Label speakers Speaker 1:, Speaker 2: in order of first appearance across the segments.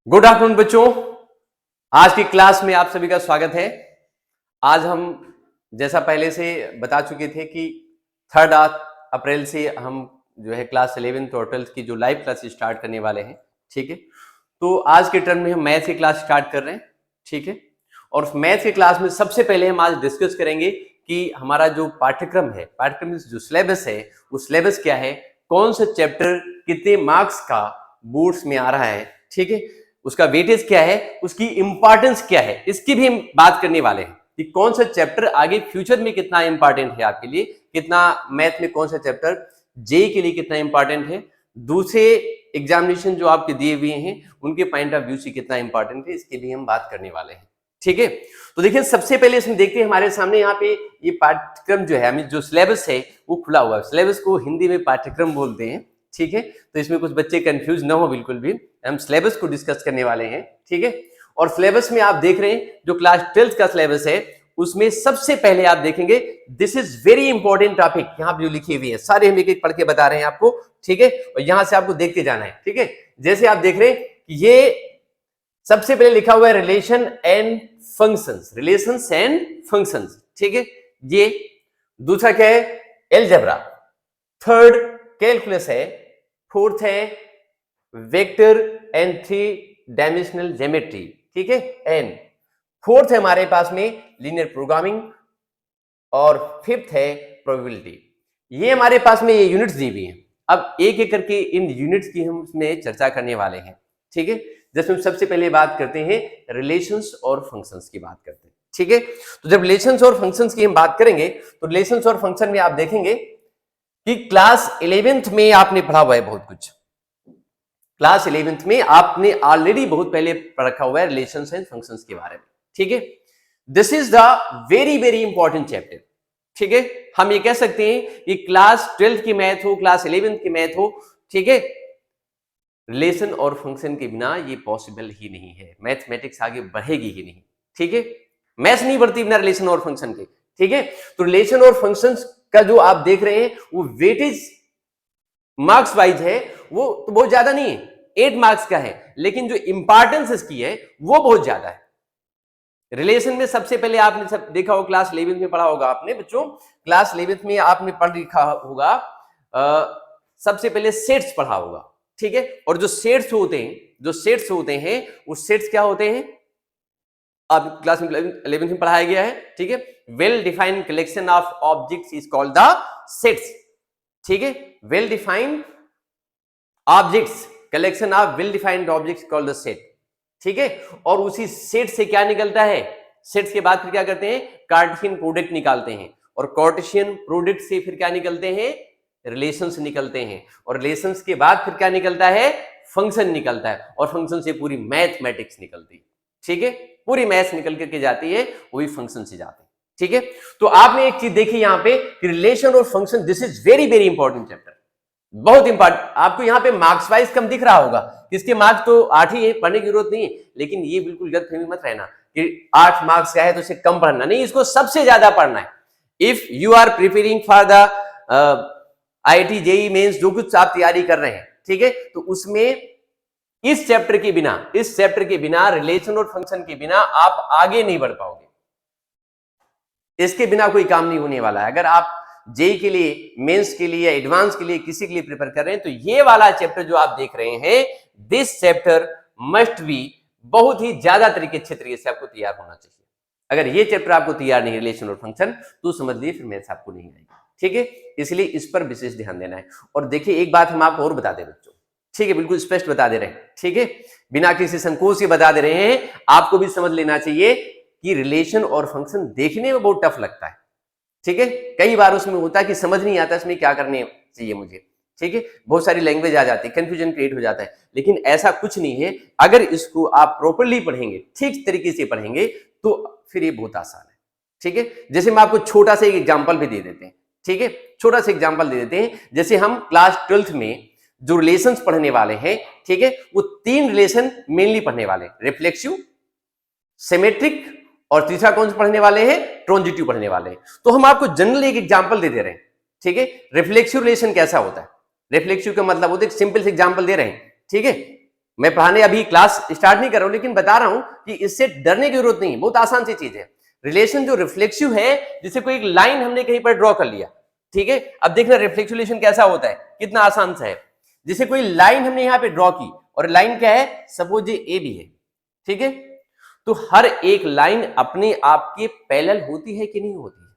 Speaker 1: Good afternoon बच्चों, आज की क्लास में आप सभी का स्वागत है। आज हम जैसा पहले से बता चुके थे कि 3 अप्रैल से हम जो है क्लास 11th और 12th की जो लाइव क्लास स्टार्ट करने वाले हैं। ठीक है, तो आज के टर्म में हम मैथ की क्लास स्टार्ट कर रहे हैं। ठीक है, और मैथ की क्लास में सबसे पहले हम आज डिस्कस करेंगे कि हमारा जो पाठ्यक्रम है, पाठ्यक्रम जो सिलेबस है, वो सिलेबस क्या है, कौन सा चैप्टर कितने मार्क्स का बोर्ड्स में आ रहा है। ठीक है, उसका वेटेज क्या है, उसकी इंपॉर्टेंस क्या है, इसकी भी हम बात करने वाले हैं कि कौन सा चैप्टर आगे फ्यूचर में कितना इंपॉर्टेंट है आपके लिए, कितना मैथ में कौन सा चैप्टर जेई के लिए कितना इंपॉर्टेंट है, दूसरे एग्जामिनेशन जो आपके दिए हुए हैं उनके पॉइंट ऑफ व्यू से कितना इंपॉर्टेंट है, इसके लिए हम बात करने वाले हैं। ठीक है, तो देखिए सबसे पहले इसमें देखते हैं हमारे सामने यहाँ पे ये पाठ्यक्रम जो है, हमें जो सिलेबस है वो खुला हुआ है। सिलेबस को हिंदी में पाठ्यक्रम बोलते हैं। ठीक है, तो इसमें कुछ बच्चे कंफ्यूज ना हो, बिल्कुल भी हम सिलेबस को डिस्कस करने वाले हैं। ठीक है, और सिलेबस में आप देख रहे हैं जो क्लास 12th का सिलेबस है उसमें सबसे पहले आप देखेंगे, this is very important topic, यहाँ पे जो लिखे हुए हैं सारे हम एक एक पढ़ के बता रहे हैं आपको। ठीक है, और यहां से आपको देखते जाना है। ठीक है, जैसे आप देख रहे हैं ये सबसे पहले लिखा हुआ है relation and functions, relations and functions. ठीक है, ये दूसरा क्या है, एलजेब्रा, थर्ड कैलकुलस है, फोर्थ है वेक्टर एंड 3 डायमेंशनल ज्योमेट्री। ठीक है, एंड फोर्थ है हमारे पास में लीनियर प्रोग्रामिंग, और फिफ्थ है प्रोबेबिलिटी। ये हमारे पास में ये यूनिट्स दी हुई हैं। अब एक एक करके इन यूनिट्स की हम इसमें चर्चा करने वाले हैं। ठीक है, जिसमें सबसे पहले बात करते हैं रिलेशंस और फंक्शंस की बात करते हैं। ठीक है, तो जब रिलेशंस और फंक्शंस की हम बात करेंगे तो रिलेशंस और फंक्शन में आप देखेंगे कि क्लास 11th में आपने पढ़ा हुआ है बहुत कुछ। क्लास 11th में आपने ऑलरेडी बहुत पहले पढ़ रखा हुआ है रिलेशंस एंड फंक्शंस के बारे में। ठीक है, this is the very very important chapter. ठीक है, हम ये कह सकते हैं कि क्लास 12th की मैथ हो, क्लास 11th की मैथ हो, ठीक है, रिलेशन और फंक्शन के बिना ये पॉसिबल ही नहीं है। मैथमेटिक्स आगे बढ़ेगी ही नहीं। ठीक है, मैथ्स नहीं बढ़ती बिना रिलेशन और फंक्शन के। ठीक है, तो रिलेशन और फंक्शन का जो आप देख रहे हैं वो वेटेज मार्क्स वाइज है, वो तो बहुत ज्यादा नहीं है, 8 मार्क्स का है, लेकिन जो इंपॉर्टेंस इसकी है वो बहुत ज्यादा है। रिलेशन में सबसे पहले आपने सब देखा होगा, क्लास 11th में पढ़ा होगा आपने बच्चों, क्लास 11th में आपने पढ़ लिखा होगा, सबसे पहले सेट्स पढ़ा होगा। ठीक है, और जो सेट्स होते हैं वो सेट्स क्या होते हैं, अब क्लास 11th में पढ़ाया गया है। ठीक है, well defined collection of objects is called the sets. ठीक है, well defined objects, collection of well defined objects called the set. ठीक है, और उसी सेट से क्या निकलता है, सेट्स के बाद फिर क्या करते हैं, कार्टेशियन प्रोडक्ट निकालते हैं, और कार्टेशियन प्रोडक्ट से फिर क्या निकलते हैं, रिलेशंस निकलते हैं, और रिलेशंस के बाद फिर क्या निकलता है, फंक्शन निकलता है, और फंक्शन से पूरी मैथमेटिक्स निकलती है। ठीक है, पूरी मैथ्स निकल करके जाती है, वही फंक्शन से जाते हैं। ठीक है, तो आपने एक चीज देखी यहां पे कि रिलेशन और function, this is very very important chapter, बहुत इंपॉर्टेंट। आपको यहाँ पे मार्क्स वाइज कम दिख रहा होगा, किसके मार्क्स तो 8 ही है, पढ़ने की जरूरत नहीं है, लेकिन ये बिल्कुल गलतफहमी मत रहना कि 8 मार्क्स का है तो इसे कम पढ़ना, नहीं, इसको सबसे ज्यादा पढ़ना है। If you are preparing for the IIT JEE Mains, जो कुछ आप तैयारी कर रहे हैं, ठीक है, तो उसमें इस चैप्टर के बिना रिलेशन और फंक्शन के बिना आप आगे नहीं बढ़ पाओगे। इसके बिना कोई काम नहीं होने वाला है। अगर आप जेई के लिए, मेंस के लिए, एडवांस के लिए, किसी के लिए प्रिपेयर कर रहे हैं, तो ये वाला चैप्टर जो आप देख रहे हैं, दिस चैप्टर मस्ट बी, बहुत ही ज्यादा तरीके अच्छे तरीके से आपको तैयार होना चाहिए। अगर ये चैप्टर आपको तैयार नहीं, रिलेशन और फंक्शन, तो समझ लीजिए फिर मैथ्स आपको नहीं आएगी। ठीक है, इसलिए इस पर विशेष ध्यान देना है। और देखिए एक बात हम आपको और बता दें बच्चों, ठीक है, बिल्कुल स्पष्ट बता दे रहे हैं। ठीक है, बिना किसी संकोच के बता दे रहे हैं, आपको भी समझ लेना चाहिए कि रिलेशन और फंक्शन देखने में बहुत टफ लगता है। ठीक है, कई बार उसमें होता है कि समझ नहीं आता इसमें क्या करने चाहिए मुझे। ठीक है, बहुत सारी लैंग्वेज आ जाती है, कंफ्यूजन क्रिएट हो जाता है, लेकिन ऐसा कुछ नहीं है। अगर इसको आप प्रॉपर्ली पढ़ेंगे, ठीक तरीके से पढ़ेंगे, तो फिर ये बहुत आसान है। ठीक है, जैसे मैं आपको छोटा सा एक एग्जाम्पल भी दे देते हैं। ठीक है, छोटा सा एग्जाम्पल दे देते हैं, जैसे हम क्लास 12th में जो रिलेशंस पढ़ने वाले हैं, ठीक है, वो 3 रिलेशन मेनली पढ़ने वाले, रिफ्लेक्सिव, सिमेट्रिक, और तीसरा कौन सा पढ़ने वाले हैं, ट्रांजिटिव पढ़ने वाले हैं। तो हम आपको जनरल एक एग्जांपल दे रहे हैं। ठीक है, रिफ्लेक्सिव रिलेशन कैसा होता है, रिफ्लेक्सिव का मतलब होता है, सिंपल से एग्जांपल दे रहे हैं। ठीक है, मैं पढ़ाने अभी क्लास स्टार्ट नहीं कर रहा हूं, लेकिन बता रहा हूं कि इससे डरने की जरूरत नहीं, बहुत आसान सी चीज है। रिलेशन जो रिफ्लेक्सिव है, जैसे कोई एक लाइन हमने कहीं पर ड्रॉ कर लिया, ठीक है, अब देखना रिफ्लेक्सिव रिलेशन कैसा होता है, कितना आसान सा है। जैसे कोई लाइन हमने यहां पे ड्रॉ की, और लाइन क्या है, सपोज ये ए बी है, ठीक है, तो हर एक लाइन अपने आप के पैरेलल होती है कि नहीं होती है,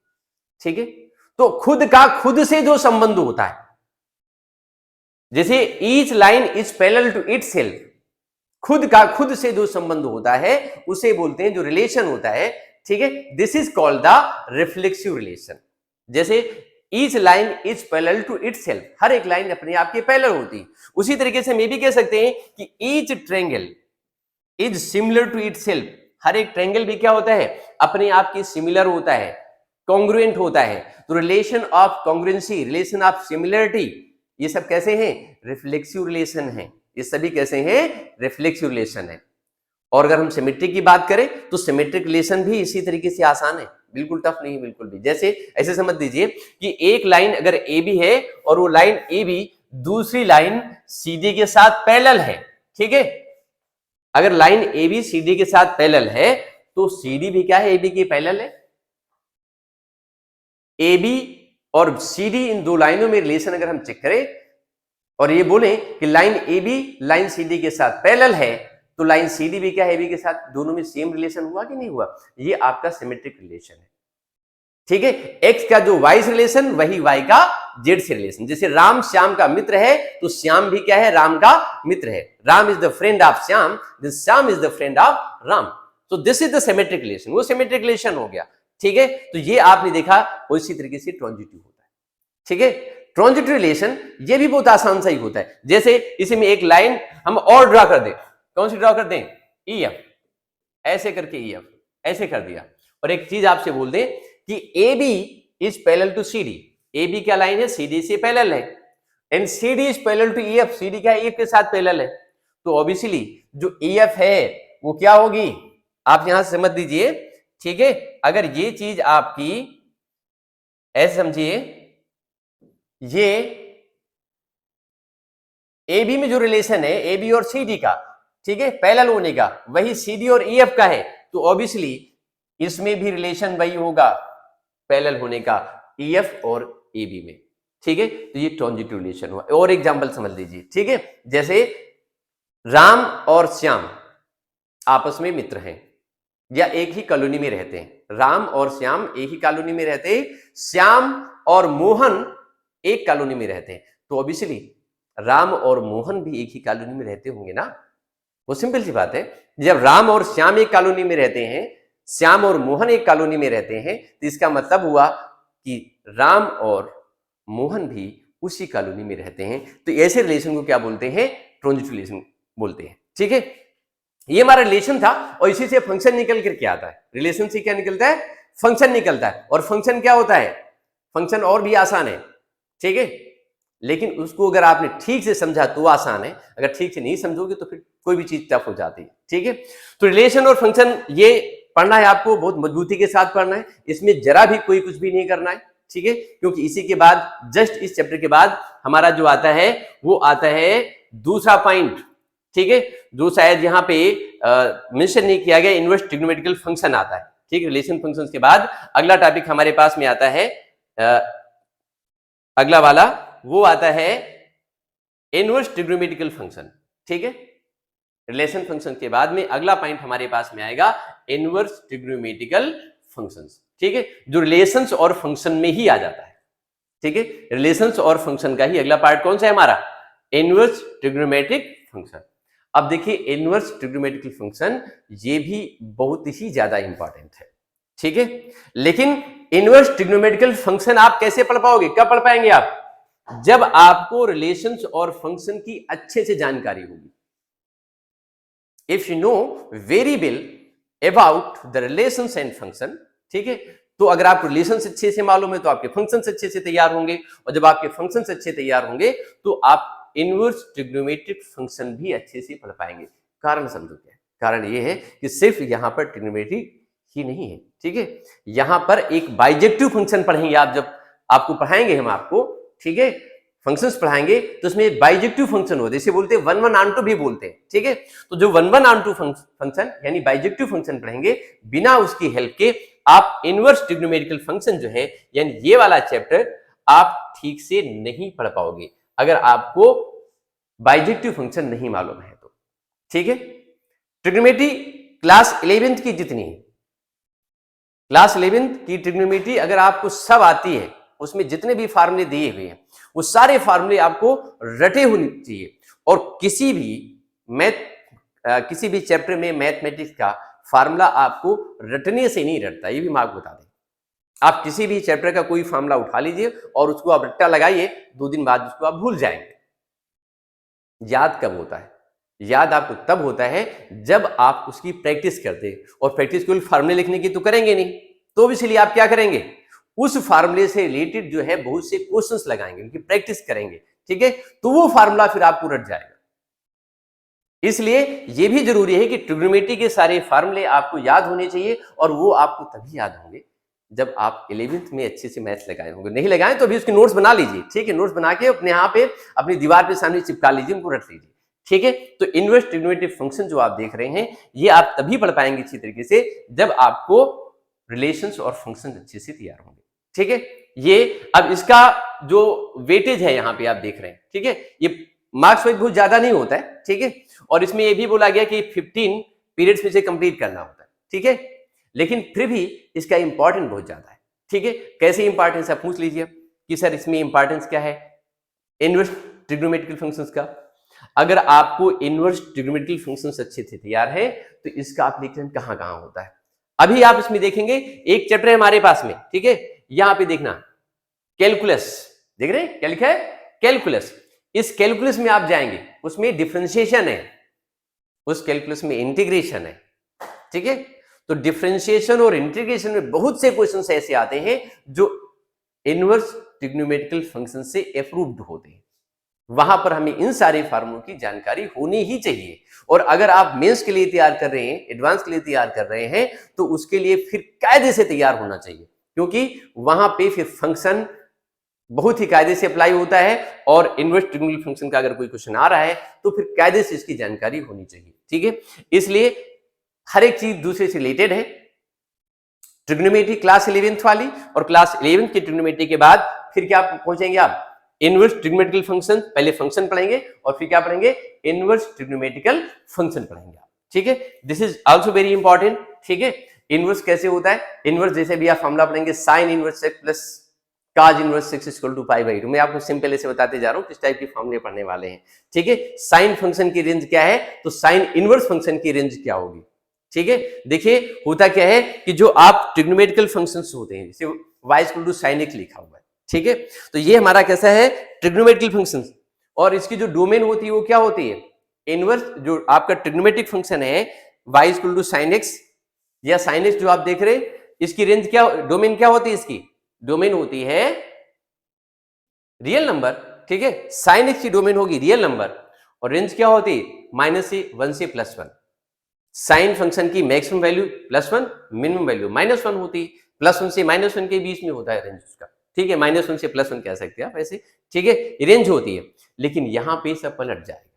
Speaker 1: ठीक है। तो खुद का खुद से जो संबंध होता है, जैसे each line is parallel to itself, खुद का खुद से जो संबंध होता है उसे बोलते हैं, जो रिलेशन होता है, ठीक है, this is called the reflexive relation. जैसे each line is parallel to itself, हर एक लाइन अपने आप के पैरेलल होती है। उसी तरीके से मैं भी कह सकते हैं कि each triangle is similar to itself, हर एक ट्रायंगल भी क्या होता है, अपने आप के सिमिलर होता है, कॉन्ग्रुएंट होता है। तो relation of congruency, relation of similarity, ये सब कैसे हैं, रिफ्लेक्सिव रिलेशन है। ये सभी कैसे हैं, रिफ्लेक्सिव रिलेशन है। और अगर हम सिमेट्रिक की बात करें तो सिमेट्रिक रिलेशन भी इसी तरीके से आसान है, बिल्कुल टफ नहीं, बिल्कुल भी। जैसे ऐसे समझ लीजिए कि एक लाइन अगर ए बी है और वो लाइन ए बी दूसरी लाइन सी डी के साथ पैरेलल है, ठीक है, अगर line A B C D के साथ पैरेलल है तो सी डी भी क्या है, ए बी के पैरेलल है। ए बी और सी डी, इन दो लाइनों में रिलेशन अगर हम चेक करें और ये बोले कि line A B line C D के साथ पैरेलल है, तो लाइन सी डी भी क्या है, ए बी के साथ, दोनों में सेम रिलेशन हुआ कि नहीं हुआ, ये आपका सिमेट्रिक रिलेशन है, ठीक है। एक्स का जो वाई से रिलेशन, वही वाई का जेड से रिलेशन। जैसे राम श्याम का मित्र है, तो श्याम भी क्या है, राम का मित्र है। Ram is the friend of Shyam, then Shyam is the friend of Ram. तो this is the symmetric relation, वो सिमेट्रिक रिलेशन हो गया, ठीक है। तो ये आपने देखा, उसी तरीके से ट्रांजिटिव होता है, ठीक है। ट्रांजिटिव रिलेशन ये भी बहुत आसान सा ही होता है। जैसे इसी में एक लाइन हम और ड्रा कर दें, कौन सी ड्रा कर दें, ई एफ, ऐसे करके ई एफ ऐसे कर दिया, और एक चीज आपसे बोल दें कि A B is parallel to C D, A B क्या लाइन है, सी डी से पैरेलल है, and C D is parallel to E F, C D क्या ई एफ के साथ पैरेलल है। तो ऑब्वियसली जो ई एफ है वो क्या होगी, आप यहां से समझ दीजिए, ठीक है। अगर ये चीज आपकी ऐसे समझिए, ये ए बी में जो रिलेशन है ए बी और सी डी का, ठीक है, पैरेलल होने का, वही सी डी और ई एफ का है, तो ऑब्वियसली इसमें भी रिलेशन वही होगा, पैरेलल होने का, ई एफ और ए बी में, ठीक है। तो ये ट्रांजिटिव रिलेशन हुआ। और एग्जांपल समझ लीजिए, ठीक है, जैसे राम और श्याम आपस में मित्र हैं या एक ही कॉलोनी में रहते हैं, राम और श्याम एक ही कॉलोनी में रहते हैं, श्याम और मोहन एक कॉलोनी में रहते हैं, तो ऑब्वियसली राम और मोहन भी एक ही कॉलोनी में रहते होंगे ना, वो सिंपल सी बात है। जब राम और श्याम एक कॉलोनी में रहते हैं, श्याम और मोहन एक कॉलोनी में रहते हैं, तो इसका मतलब हुआ कि राम और मोहन भी उसी कॉलोनी में रहते हैं। तो ऐसे रिलेशन को क्या बोलते हैं, ट्रांजिटिव रिलेशन बोलते हैं, ठीक है। ये हमारा रिलेशन था, और इसी से फंक्शन निकल कर क्या आता है, रिलेशन से क्या निकलता है, फंक्शन निकलता है। और फंक्शन क्या होता है, फंक्शन और भी आसान है, ठीक है, लेकिन उसको अगर आपने ठीक से समझा तो आसान है, अगर ठीक से नहीं समझोगे तो फिर कोई भी चीज टफ हो जाती है, ठीक है। तो रिलेशन और फंक्शन ये पढ़ना है आपको, बहुत मजबूती के साथ पढ़ना है, इसमें जरा भी कोई कुछ भी नहीं करना है, ठीक है, क्योंकि इसी के बाद जस्ट इस चैप्टर के बाद हमारा जो आता है वो आता है दूसरा पॉइंट, ठीक है, जो शायद यहाँ पे मेंशन नहीं किया गया, इनवर्स ट्रिग्नोमेट्रिकल फंक्शन आता है, ठीक है। रिलेशन फंक्शन के बाद अगला टॉपिक हमारे पास में आता है, अगला वाला वो आता है इनवर्स ट्रिग्नोमेट्रिकल फंक्शन, ठीक है। रिलेशन फंक्शन के बाद में अगला पॉइंट हमारे पास में आएगा इनवर्स ट्रिग्नोमेट्रिकल फंक्शंस, ठीक है, जो रिलेशंस और फंक्शन में ही आ जाता है, ठीक है। रिलेशंस और फंक्शन का ही अगला पार्ट कौन सा है हमारा, इनवर्स ट्रिग्नोमेट्रिक फंक्शन। अब देखिए इनवर्स ट्रिग्नोमेट्रिकल फंक्शन ये भी बहुत ही ज्यादा इंपॉर्टेंट है, ठीक है। लेकिन इनवर्स ट्रिग्नोमेट्रिकल फंक्शन आप कैसे पढ़ पाओगे, कब पढ़ पाएंगे आप, जब आपको रिलेशंस और फंक्शन की अच्छे से जानकारी होगी। If you know very well about the relations and function, ठीक है, तो अगर आपको रिलेशंस अच्छे से मालूम है तो आपके फंक्शंस अच्छे से तैयार होंगे, और जब आपके फंक्शंस अच्छे तैयार होंगे तो आप इनवर्स ट्रिग्नोमेट्रिक फंक्शन भी अच्छे से पढ़ पाएंगे। कारण समझो क्या है, कारण ये है कि सिर्फ यहां पर ट्रिग्नोमेट्री ही नहीं है, ठीक है, यहां पर एक बाइजेक्टिव फंक्शन पढ़ेंगे आप, जब आपको पढ़ाएंगे हम आपको, ठीक है, फंक्शंस पढ़ाएंगे तो उसमें बाइजेक्टिव फंक्शन होते हैं, इसे बोलते हैं 1 1 on 2 भी बोलते हैं, ठीक है। तो जो 1 1 on 2 फंक्शन यानी बाइजेक्टिव फंक्शन पढ़ेंगे, बिना उसकी हेल्प के आप इनवर्स ट्रिग्नोमेट्रिकल फंक्शन जो है यानी ये वाला चैप्टर आप ठीक से नहीं पढ़ पाओगे अगर आपको बाइजेक्टिव फंक्शन नहीं मालूम है तो, ठीक है। ट्रिग्नोमेट्री क्लास 11th की जितनी है, क्लास 11th की ट्रिग्नोमेट्री अगर आपको सब आती है, उसमें जितने भी फार्मूले दिए हुए हैं वो सारे फार्मूले आपको रटे होने चाहिए। और किसी भी चैप्टर में मैथमेटिक्स का फार्मूला आपको रटने से नहीं रटता, ये भी मैं आपको बता दें। आप किसी भी चैप्टर का कोई फार्मूला उठा लीजिए और उसको आप रट्टा लगाइए, 2 दिन बाद उसको आप भूल जाएंगे। याद कब होता है? याद आपको तब होता है जब आप उसकी प्रैक्टिस करते हैं, और प्रैक्टिस केवल फार्मूले लिखने की तो करेंगे नहीं, तो इसलिए आप क्या करेंगे, उस फार्मूले से रिलेटेड जो है बहुत से क्वेश्चंस लगाएंगे, उनकी प्रैक्टिस करेंगे, ठीक है। तो वो फार्मूला फिर आपको रट जाएगा। इसलिए ये भी जरूरी है कि ट्रिग्नोमेट्री के सारे फार्मूले आपको याद होने चाहिए, और वो आपको तभी याद होंगे जब आप 11th में अच्छे से मैथ्स लगाए होंगे। नहीं लगाए तो अभी उसके नोट्स बना लीजिए, ठीक है। नोट्स बना के अपने यहाँ पे अपनी दीवार पे सामने चिपका लीजिए, उनको रट लीजिए, ठीक है। तो इनवर्स ट्रिग्नोमेट्री फंक्शन जो आप देख रहे हैं, ये आप तभी पढ़ पाएंगे अच्छी तरीके से जब आपको रिलेशंस और फंक्शन अच्छे से तैयार होंगे, ठीक है। ये अब इसका जो वेटेज है यहाँ पे आप देख रहे हैं, ठीक है, ये मार्क्स वाइज बहुत ज्यादा नहीं होता है, ठीक है। और इसमें ये भी बोला गया कि 15 पीरियड्स में से कंप्लीट करना होता है, ठीक है। लेकिन फिर भी इसका इंपॉर्टेंस बहुत ज्यादा है, ठीक है। कैसे इंपॉर्टेंस आप पूछ लीजिए कि सर इसमें इंपॉर्टेंस क्या है इनवर्स ट्रिग्नोमेट्रिकल फंक्शंस का। अगर आपको इनवर्स ट्रिग्नोमेट्रिकल फंक्शंस अच्छे से तैयार है तो इसका एप्लीकेशन कहां कहां होता है, अभी आप इसमें देखेंगे। एक चैप्टर है हमारे पास में, ठीक है, यहां पे देखना कैलकुलस, देख रहे हैं क्या लिखा है, कैलकुलस। इस कैलकुलस में आप जाएंगे, उसमें डिफरेंशिएशन है, उस कैलकुलस में इंटीग्रेशन है, ठीक है। तो डिफरेंशिएशन और इंटीग्रेशन में बहुत से क्वेश्चंस ऐसे आते हैं जो इनवर्स ट्रिग्नोमेट्रिकल फंक्शन से अप्रूव्ड होते हैं। वहां पर हमें इन सारे फार्मूलों की जानकारी होनी ही चाहिए। और अगर आप मेंस के लिए तैयार कर रहे हैं, एडवांस के लिए तैयार कर रहे हैं, तो उसके लिए फिर कायदे से तैयार होना चाहिए, क्योंकि वहां पे फिर फंक्शन बहुत ही कायदे से अप्लाई होता है। और इनवर्स ट्रिग्नोमेट्रिकल फंक्शन का अगर कोई क्वेश्चन आ रहा है तो फिर कायदे से इसकी जानकारी होनी चाहिए, ठीक है। इसलिए हर एक चीज दूसरे से रिलेटेड है। ट्रिग्नोमेट्री क्लास 11th वाली, और क्लास 11th की ट्रिग्नोमेट्री के बाद फिर क्या पहुंचेंगे आप, इनवर्स ट्रिग्नोमेट्रिकल फंक्शन। पहले फंक्शन पढ़ेंगे और फिर क्या पढ़ेंगे, इनवर्स ट्रिग्नोमेट्रिकल फंक्शन पढ़ेंगे आप, ठीक है। This is also very important, ठीक है। इनवर्स कैसे होता है, इनवर्स जैसे भी आप फॉर्मूला पढ़ेंगे sine inverse x plus cos inverse x equal to pi by 2। मैं आपको सिंपल ऐसे बताते जा रहा हूं किस टाइप के फॉर्मूले पढ़ने वाले हैं, ठीक है। साइन फंक्शन की रेंज क्या है, तो साइन इनवर्स फंक्शन की रेंज क्या होगी, ठीक है। देखिए होता क्या है कि जो आप ट्रिग्नोमेट्रिकल फंक्शंस होते हैं, जैसे y equal to sine x लिखा हुआ है, ठीक है। तो ये हमारा कैसा है, ट्रिग्नोमेट्रिकल फंक्शंस। और इसकी जो डोमेन होती है वो क्या होती है, इनवर्स। जो आपका ट्रिग्नोमेट्रिक फंक्शन है y equal to sine x या साइन x जो आप देख रहे हैं, इसकी रेंज क्या, डोमेन क्या होती है, इसकी डोमेन होती है रियल नंबर, ठीक है। साइन x की डोमेन होगी रियल नंबर, और रेंज क्या होती है -1 से +1। साइन फंक्शन की मैक्सिमम वैल्यू +1, मिनिमम वैल्यू -1 होती है। +1 से -1 के बीच में होता है रेंज उसका, ठीक है। -1 से +1 कह सकते हैं आप ऐसे, ठीक है, रेंज होती है। लेकिन यहां पे सब पलट जाएगा,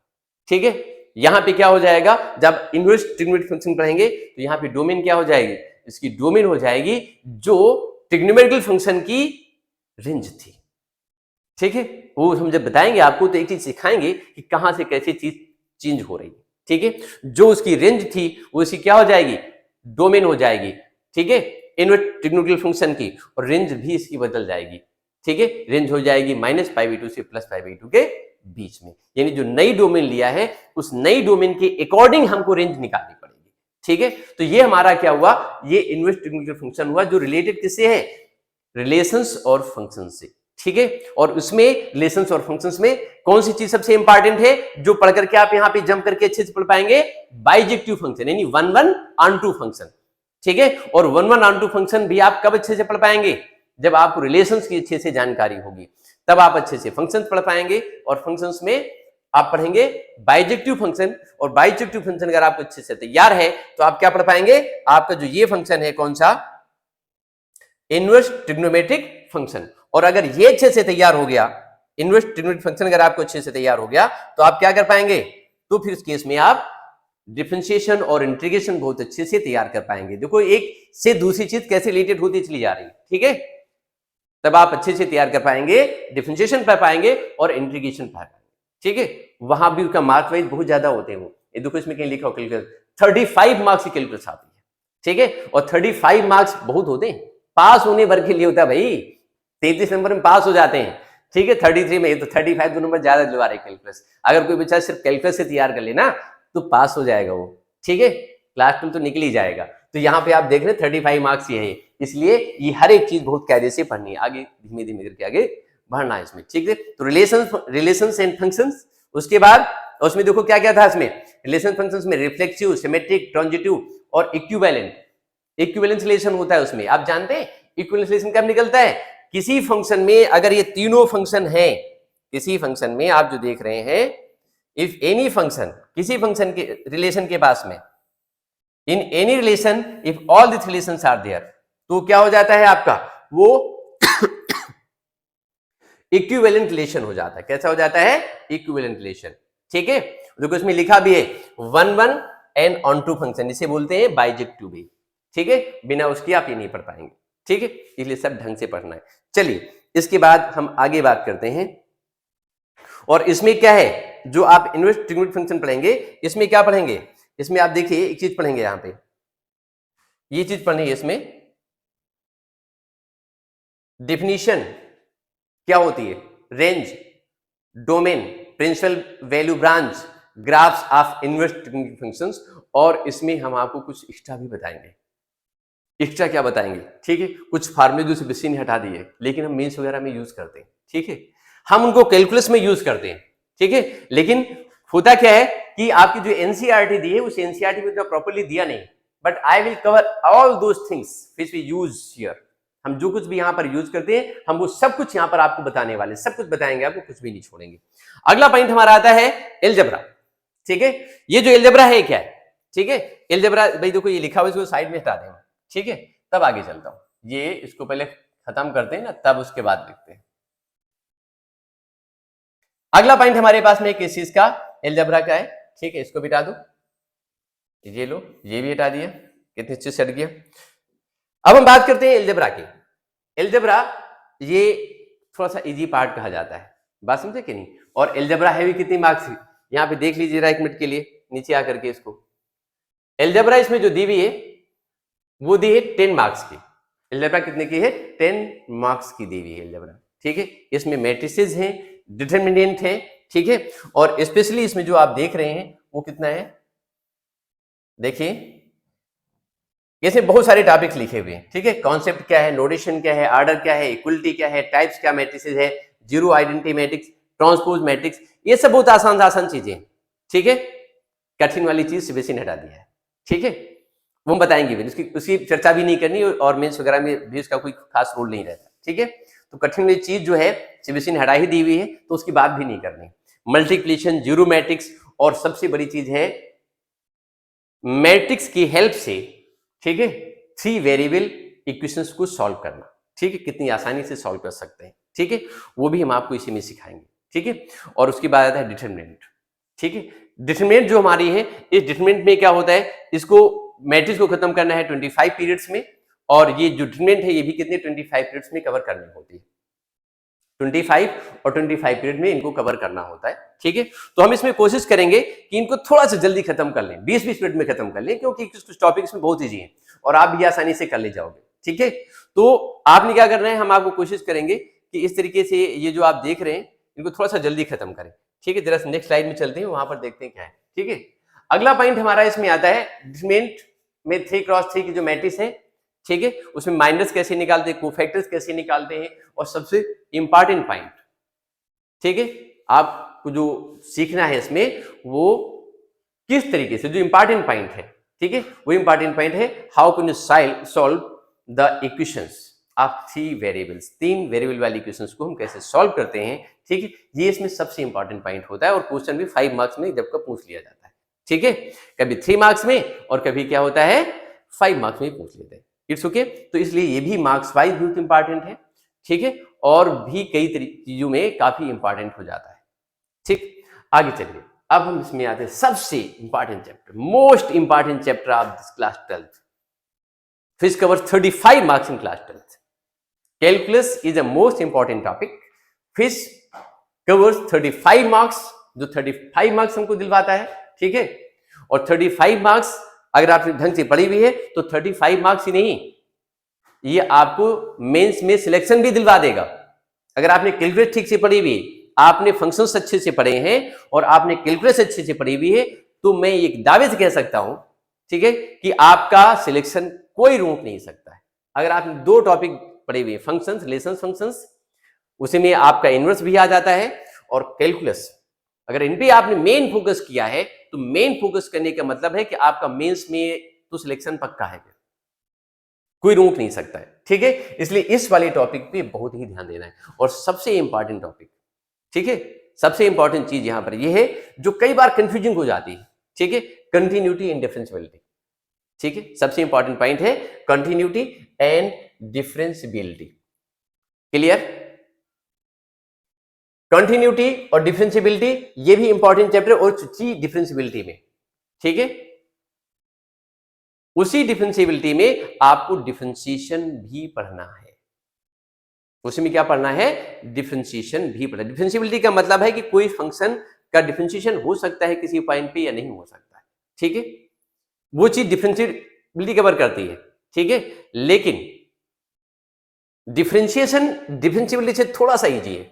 Speaker 1: ठीक है। यहां पे क्या हो जाएगा, जब इनवर्स ट्रिग्नोमेट्रिक फंक्शन पढ़ेंगे तो यहां पे डोमेन क्या हो जाएगी, इसकी डोमेन हो जाएगी जो ट्रिग्नोमेट्रिकल फंक्शन की रेंज थी, ठीक है। वो हम जब बताएंगे आपको तो एक चीज सिखाएंगे कि कहां से कैसी चीज चेंज हो रही है, ठीक है। जो उसकी रेंज थी वो इसकी क्या हो जाएगी, डोमेन हो जाएगी, ठीक है, इनवर्स ट्रिग्नोमेट्रिकल फंक्शन की। और रेंज भी इसकी बदल जाएगी, ठीक है। रेंज हो जाएगी -π/2 से +π/2 के बीच में। यानी जो नई डोमेन लिया है उस नई डोमेन के अकॉर्डिंग हमको रेंज निकालनी पड़ेगी, ठीक है। तो ये हमारा क्या हुआ, ये इनवर्स ट्रिग्नोमेट्रिकल फंक्शन हुआ जो रिलेटेड किससे है, रिलेशंस और फंक्शन से, ठीक है। और उसमें रिलेशंस और फंक्शंस में कौन सी चीज सबसे इंपॉर्टेंट है, जो पढ़ करके आप यहां पे जंप करके अच्छे से पढ़ पाएंगे, बाइजेक्टिव फंक्शन यानी 1 1 on 2 फंक्शन, ठीक है। और 1 1 on 2 फंक्शन भी आप कब अच्छे से पढ़ पाएंगे, जब आपको रिलेशंस की अच्छे से जानकारी होगी, तब आप अच्छे से फंक्शंस पढ़ पाएंगे। और फंक्शंस में आप पढ़ेंगे बाइजेक्टिव फंक्शन, और बाइजेक्टिव फंक्शन अगर आपको अच्छे से तैयार है तो आप क्या पढ़ पाएंगे, आपका जो ये फंक्शन है कौन सा, इनवर्स ट्रिग्नोमेट्रिक फंक्शन। और अगर ये अच्छे से तैयार हो गया इनवर्स ट्रिग्नोमेट्रिक फंक्शन अगर आपको अच्छे से तैयार हो गया तो आप क्या कर पाएंगे, तो फिर उस केस में आप डिफरेंशिएशन और इंटीग्रेशन बहुत अच्छे से तैयार कर पाएंगे। देखो एक से दूसरी चीज कैसे रिलेटेड होती चली जा रही है, ठीक है, तब आप अच्छे से तैयार कर पाएंगे, डिफरेंशिएशन पढ़ पाएंगे और इंटीग्रेशन पढ़ पाएंगे, ठीक है। वहां भी उसका मार्क्स वाइज बहुत ज्यादा होते हैं। वो ये देखो इसमें कहीं लिखा हो कैलकुलस 35 मार्क्स की कैलकुलस आती है, ठीक है, और 35 मार्क्स बहुत होते हैं, पास होने भर के लिए होता है भाई, 33 नंबर में पास हो जाते हैं, ठीक है। 33 में तो 35 नंबर ज्यादा दिलवा रहे कैलकुलस। अगर कोई बच्चा सिर्फ कैलकुलस से तैयार कर लेना तो पास हो जाएगा वो, ठीक है, क्लास 12 तो निकल ही जाएगा। तो यहाँ पे आप देख रहे हैं 35 मार्क्स ये है, इसलिए ये हर एक चीज बहुत कायदे से पढ़नी है, आगे धीमे धीमे करके आगे बढ़ना है इसमें, ठीक है। तो रिलेशंस एंड फंक्शंस, उसके बाद उसमें देखो क्या क्या था इसमें, रिलेशन फंक्शंस में रिफ्लेक्सिव, सिमेट्रिक, ट्रांजिटिव और इक्विवेलेंट। इक्विवेलेंस रिलेशन होता है उसमें, आप जानते हैं इक्विवेलेंस रिलेशन कब निकलता है, किसी फंक्शन में अगर ये तीनों फंक्शन है, किसी फंक्शन में आप जो देख रहे हैं, इफ एनी फंक्शन, किसी फंक्शन के रिलेशन के पास में, in any relation if all this relations are there, तो क्या हो जाता है आपका, वो इक्विवेलेंट रिलेशन हो जाता है। कैसा हो जाता है, इक्विवेलेंट रिलेशन, ठीक है। देखो इसमें लिखा भी है 1 एंड ऑन टू फंक्शन, इसे बोलते हैं बाइजेक्टिव भी, ठीक है, बिना उसके आप ये नहीं पढ़ पाएंगे, ठीक है, इसलिए सब ढंग से पढ़ना है। चलिए इसके बाद हम आगे बात करते हैं, और इसमें क्या है, जो आप इनवर्स ट्रिग्नोमेट्रिक फंक्शन पढ़ेंगे, इसमें क्या पढ़ेंगे, इसमें आप देखिए एक चीज पढ़ेंगे, यहां पे ये चीज पढ़नी है, इसमें डिफिनीशन क्या होती है, range, domain, principal value branch, graphs of inverse trigonometric functions, और इसमें हम आपको कुछ एक्स्ट्रा भी बताएंगे। एक्स्ट्रा क्या बताएंगे, ठीक है, कुछ फार्मूले जो बेसिक ने हटा दिए, लेकिन हम मेंस वगैरह में यूज करते हैं, ठीक है, हम उनको कैलकुलस में यूज करते हैं, ठीक है, लेकिन होता क्या है कि आपकी जो एनसीईआरटी दी है उस एनसीईआरटी में इतना प्रॉपर्ली दिया नहीं, but I will cover all those things which we use here. हम जो कुछ भी यहाँ पर यूज करते हैं, हम वो सब कुछ यहाँ पर आपको बताने वाले, सब कुछ बताएंगे आपको, कुछ भी नहीं छोड़ेंगे। अगला पॉइंट हमारा आता है एलजेब्रा, ठीक है। ये जो एलजेब्रा है क्या है, ठीक है, एलजेब्रा भाई देखो ये लिखा हुआ इसको साइड में हटा देंगे, ठीक है, तब आगे चलता हूं। ये इसको पहले खत्म करते हैं ना, तब उसके बाद लिखते हैं। अगला पॉइंट हमारे पास में किस चीज का, एलजेब्रा का है, ठीक है, इसको भी हटा दो, ये लो, ये भी हटा दिया, कितने अच्छे से हट गया। अब हम बात करते हैं एलजेब्रा की। एलजेब्रा ये थोड़ा सा इजी पार्ट कहा जाता है, बात समझे कि नहीं। और एलजेब्रा है भी कितनी मार्क्स की, यहाँ पे देख लीजिए एक मिनट के लिए, नीचे आकर के इसको, एलजेब्रा इसमें जो दी हुई है वो दी है 10 मार्क्स की। एलजेब्रा कितने की है, 10 मार्क्स की दी हुई है एलजेब्रा, ठीक है। इसमें मैट्रिसेस हैं, डिटरमिनेंट है, ठीक है, और स्पेशली इसमें जो आप देख रहे हैं वो कितना है, देखिए इसमें बहुत सारे टॉपिक्स लिखे हुए हैं, ठीक है, कॉन्सेप्ट क्या है, नोटेशन क्या है, ऑर्डर क्या है, इक्वलिटी क्या है, टाइप्स क्या मैट्रिसेस है, zero identity matrix, transpose matrix, ये सब बहुत आसान चीजें, ठीक है, कठिन वाली चीज सीबीएसई ने हटा दिया है, ठीक है, वो हम बताएंगे भी, उसकी चर्चा भी नहीं करनी, और मेंस वगैरह में भी उसका कोई खास रोल नहीं रहता, ठीक है। तो कठिन वाली चीज जो है सीबीएसई ने हटा ही दी हुई है, तो उसकी बात भी नहीं करनी। मल्टीप्लिकेशन, जीरो मैट्रिक्स, और सबसे बड़ी चीज है मैट्रिक्स की हेल्प से, ठीक है, 3 वेरिएबल इक्वेशंस को सॉल्व करना, ठीक है, कितनी आसानी से सॉल्व कर सकते हैं, ठीक है, वो भी हम आपको इसी में सिखाएंगे, ठीक है। और उसके बाद आता है डिटरमिनेंट, ठीक है। डिटरमिनेंट जो हमारी है, इस डिटरमिनेंट में क्या होता है, इसको मैट्रिक्स को खत्म करना है 25 पीरियड्स में, और ये जो डिटरमिनेंट है ये भी कितने 25 पीरियड्स में कवर करनी होती है, 25 और 25 पीरियड में इनको कवर करना होता है, ठीक है। तो हम इसमें कोशिश करेंगे कि इनको थोड़ा सा जल्दी खत्म कर लें, 20-20 मिनट में खत्म कर लें, क्योंकि कुछ टॉपिक्स में बहुत ईजी हैं और आप भी आसानी से कर ले जाओगे, ठीक है। तो आपने क्या करना है, हम आपको कोशिश करेंगे कि इस तरीके से ये जो आप देख रहे हैं इनको थोड़ा सा जल्दी खत्म करें, ठीक है। जरा नेक्स्ट स्लाइड में चलते हैं, वहां पर देखते हैं क्या है, ठीक है। अगला पॉइंट हमारा इसमें आता है डिटरमिनेंट में 3x3 की जो मैट्रिक्स है, ठीक है, उसमें माइनस कैसे निकालते हैं, कोफैक्टर्स कैसे निकालते हैं, और सबसे इंपॉर्टेंट पॉइंट, ठीक है, आपको जो सीखना है इसमें वो किस तरीके से, जो इंपॉर्टेंट पॉइंट है, ठीक है, वो इंपॉर्टेंट पॉइंट है how can you solve the equations of 3 variables, 3 variable वाली इक्वेशंस को हम कैसे सॉल्व करते हैं, ठीक है, ये इसमें सबसे इंपॉर्टेंट पॉइंट होता है, और क्वेश्चन भी 5 मार्क्स में जब कब पूछ लिया जाता है, ठीक है, कभी 3 मार्क्स में और कभी क्या होता है 5 मार्क्स में पूछ लेते हैं, इट्स ओके। तो इसलिए ये भी मार्क्स वाइज बहुत इंपॉर्टेंट है, ठीक है। और भी कई चीजों में काफी इंपॉर्टेंट हो जाता है। ठीक, आगे चलिए, अब हम इसमें आते हैं सबसे important chapter, most important chapter of this class 12th। Fish covers 35 marks in class 12th। Calculus is a most important topic. Fish covers 35 marks, जो 35 मार्क्स हमको दिलवाता है, ठीक है। और 35 मार्क्स अगर आपने ढंग से पढ़ी हुई है तो 35 मार्क्स ही नहीं, ये आपको मेंस में सिलेक्शन भी दिलवा देगा। अगर आपने कैलकुलस ठीक से पढ़ी हुई, आपने फंक्शंस अच्छे से पढ़े हैं और आपने कैलकुलस अच्छे से पढ़ी हुई है, तो मैं एक दावे से कह सकता हूं, ठीक है, कि आपका सिलेक्शन कोई रोक नहीं सकता है। अगर आपने 2 टॉपिक पढ़े हुए, फंक्शंस, रिलेशंस फंक्शंस, उसी में आपका इनवर्स भी आ जाता है, और कैलकुलस, अगर इन पे आपने मेन फोकस किया है, तो मेन फोकस करने का मतलब है कि आपका मेंस में तो सिलेक्शन पक्का है, कोई रोक नहीं सकता है, ठीक है। इसलिए इस वाले टॉपिक पे बहुत ही ध्यान देना है। और सबसे इंपॉर्टेंट टॉपिक, ठीक है, सबसे इंपॉर्टेंट चीज यहां पर यह है जो कई बार कंफ्यूजिंग हो जाती है, ठीक है, कंटिन्यूटी एंड डिफरेंशियबिलिटी। ठीक है, सबसे इंपॉर्टेंट पॉइंट है continuity and differentiability. Clear? Continuity और डिफरेंशियबिलिटी ये भी इंपॉर्टेंट चैप्टर, और उसी डिफरेंशियबिलिटी में, ठीक है, उसी डिफरेंशियबिलिटी में आपको डिफरेंशिएशन भी पढ़ना है। उसी में क्या पढ़ना है? डिफरेंशिएशन भी पढ़ना। डिफरेंशियबिलिटी का मतलब है कि कोई फंक्शन का डिफरेंशिएशन हो सकता है किसी पॉइंट पे या नहीं हो सकता है, ठीक है, वो चीज डिफरेंशियबिलिटी कवर करती है, ठीक है। लेकिन डिफरेंशिएशन डिफरेंशियबिलिटी से थोड़ा सा इजी है।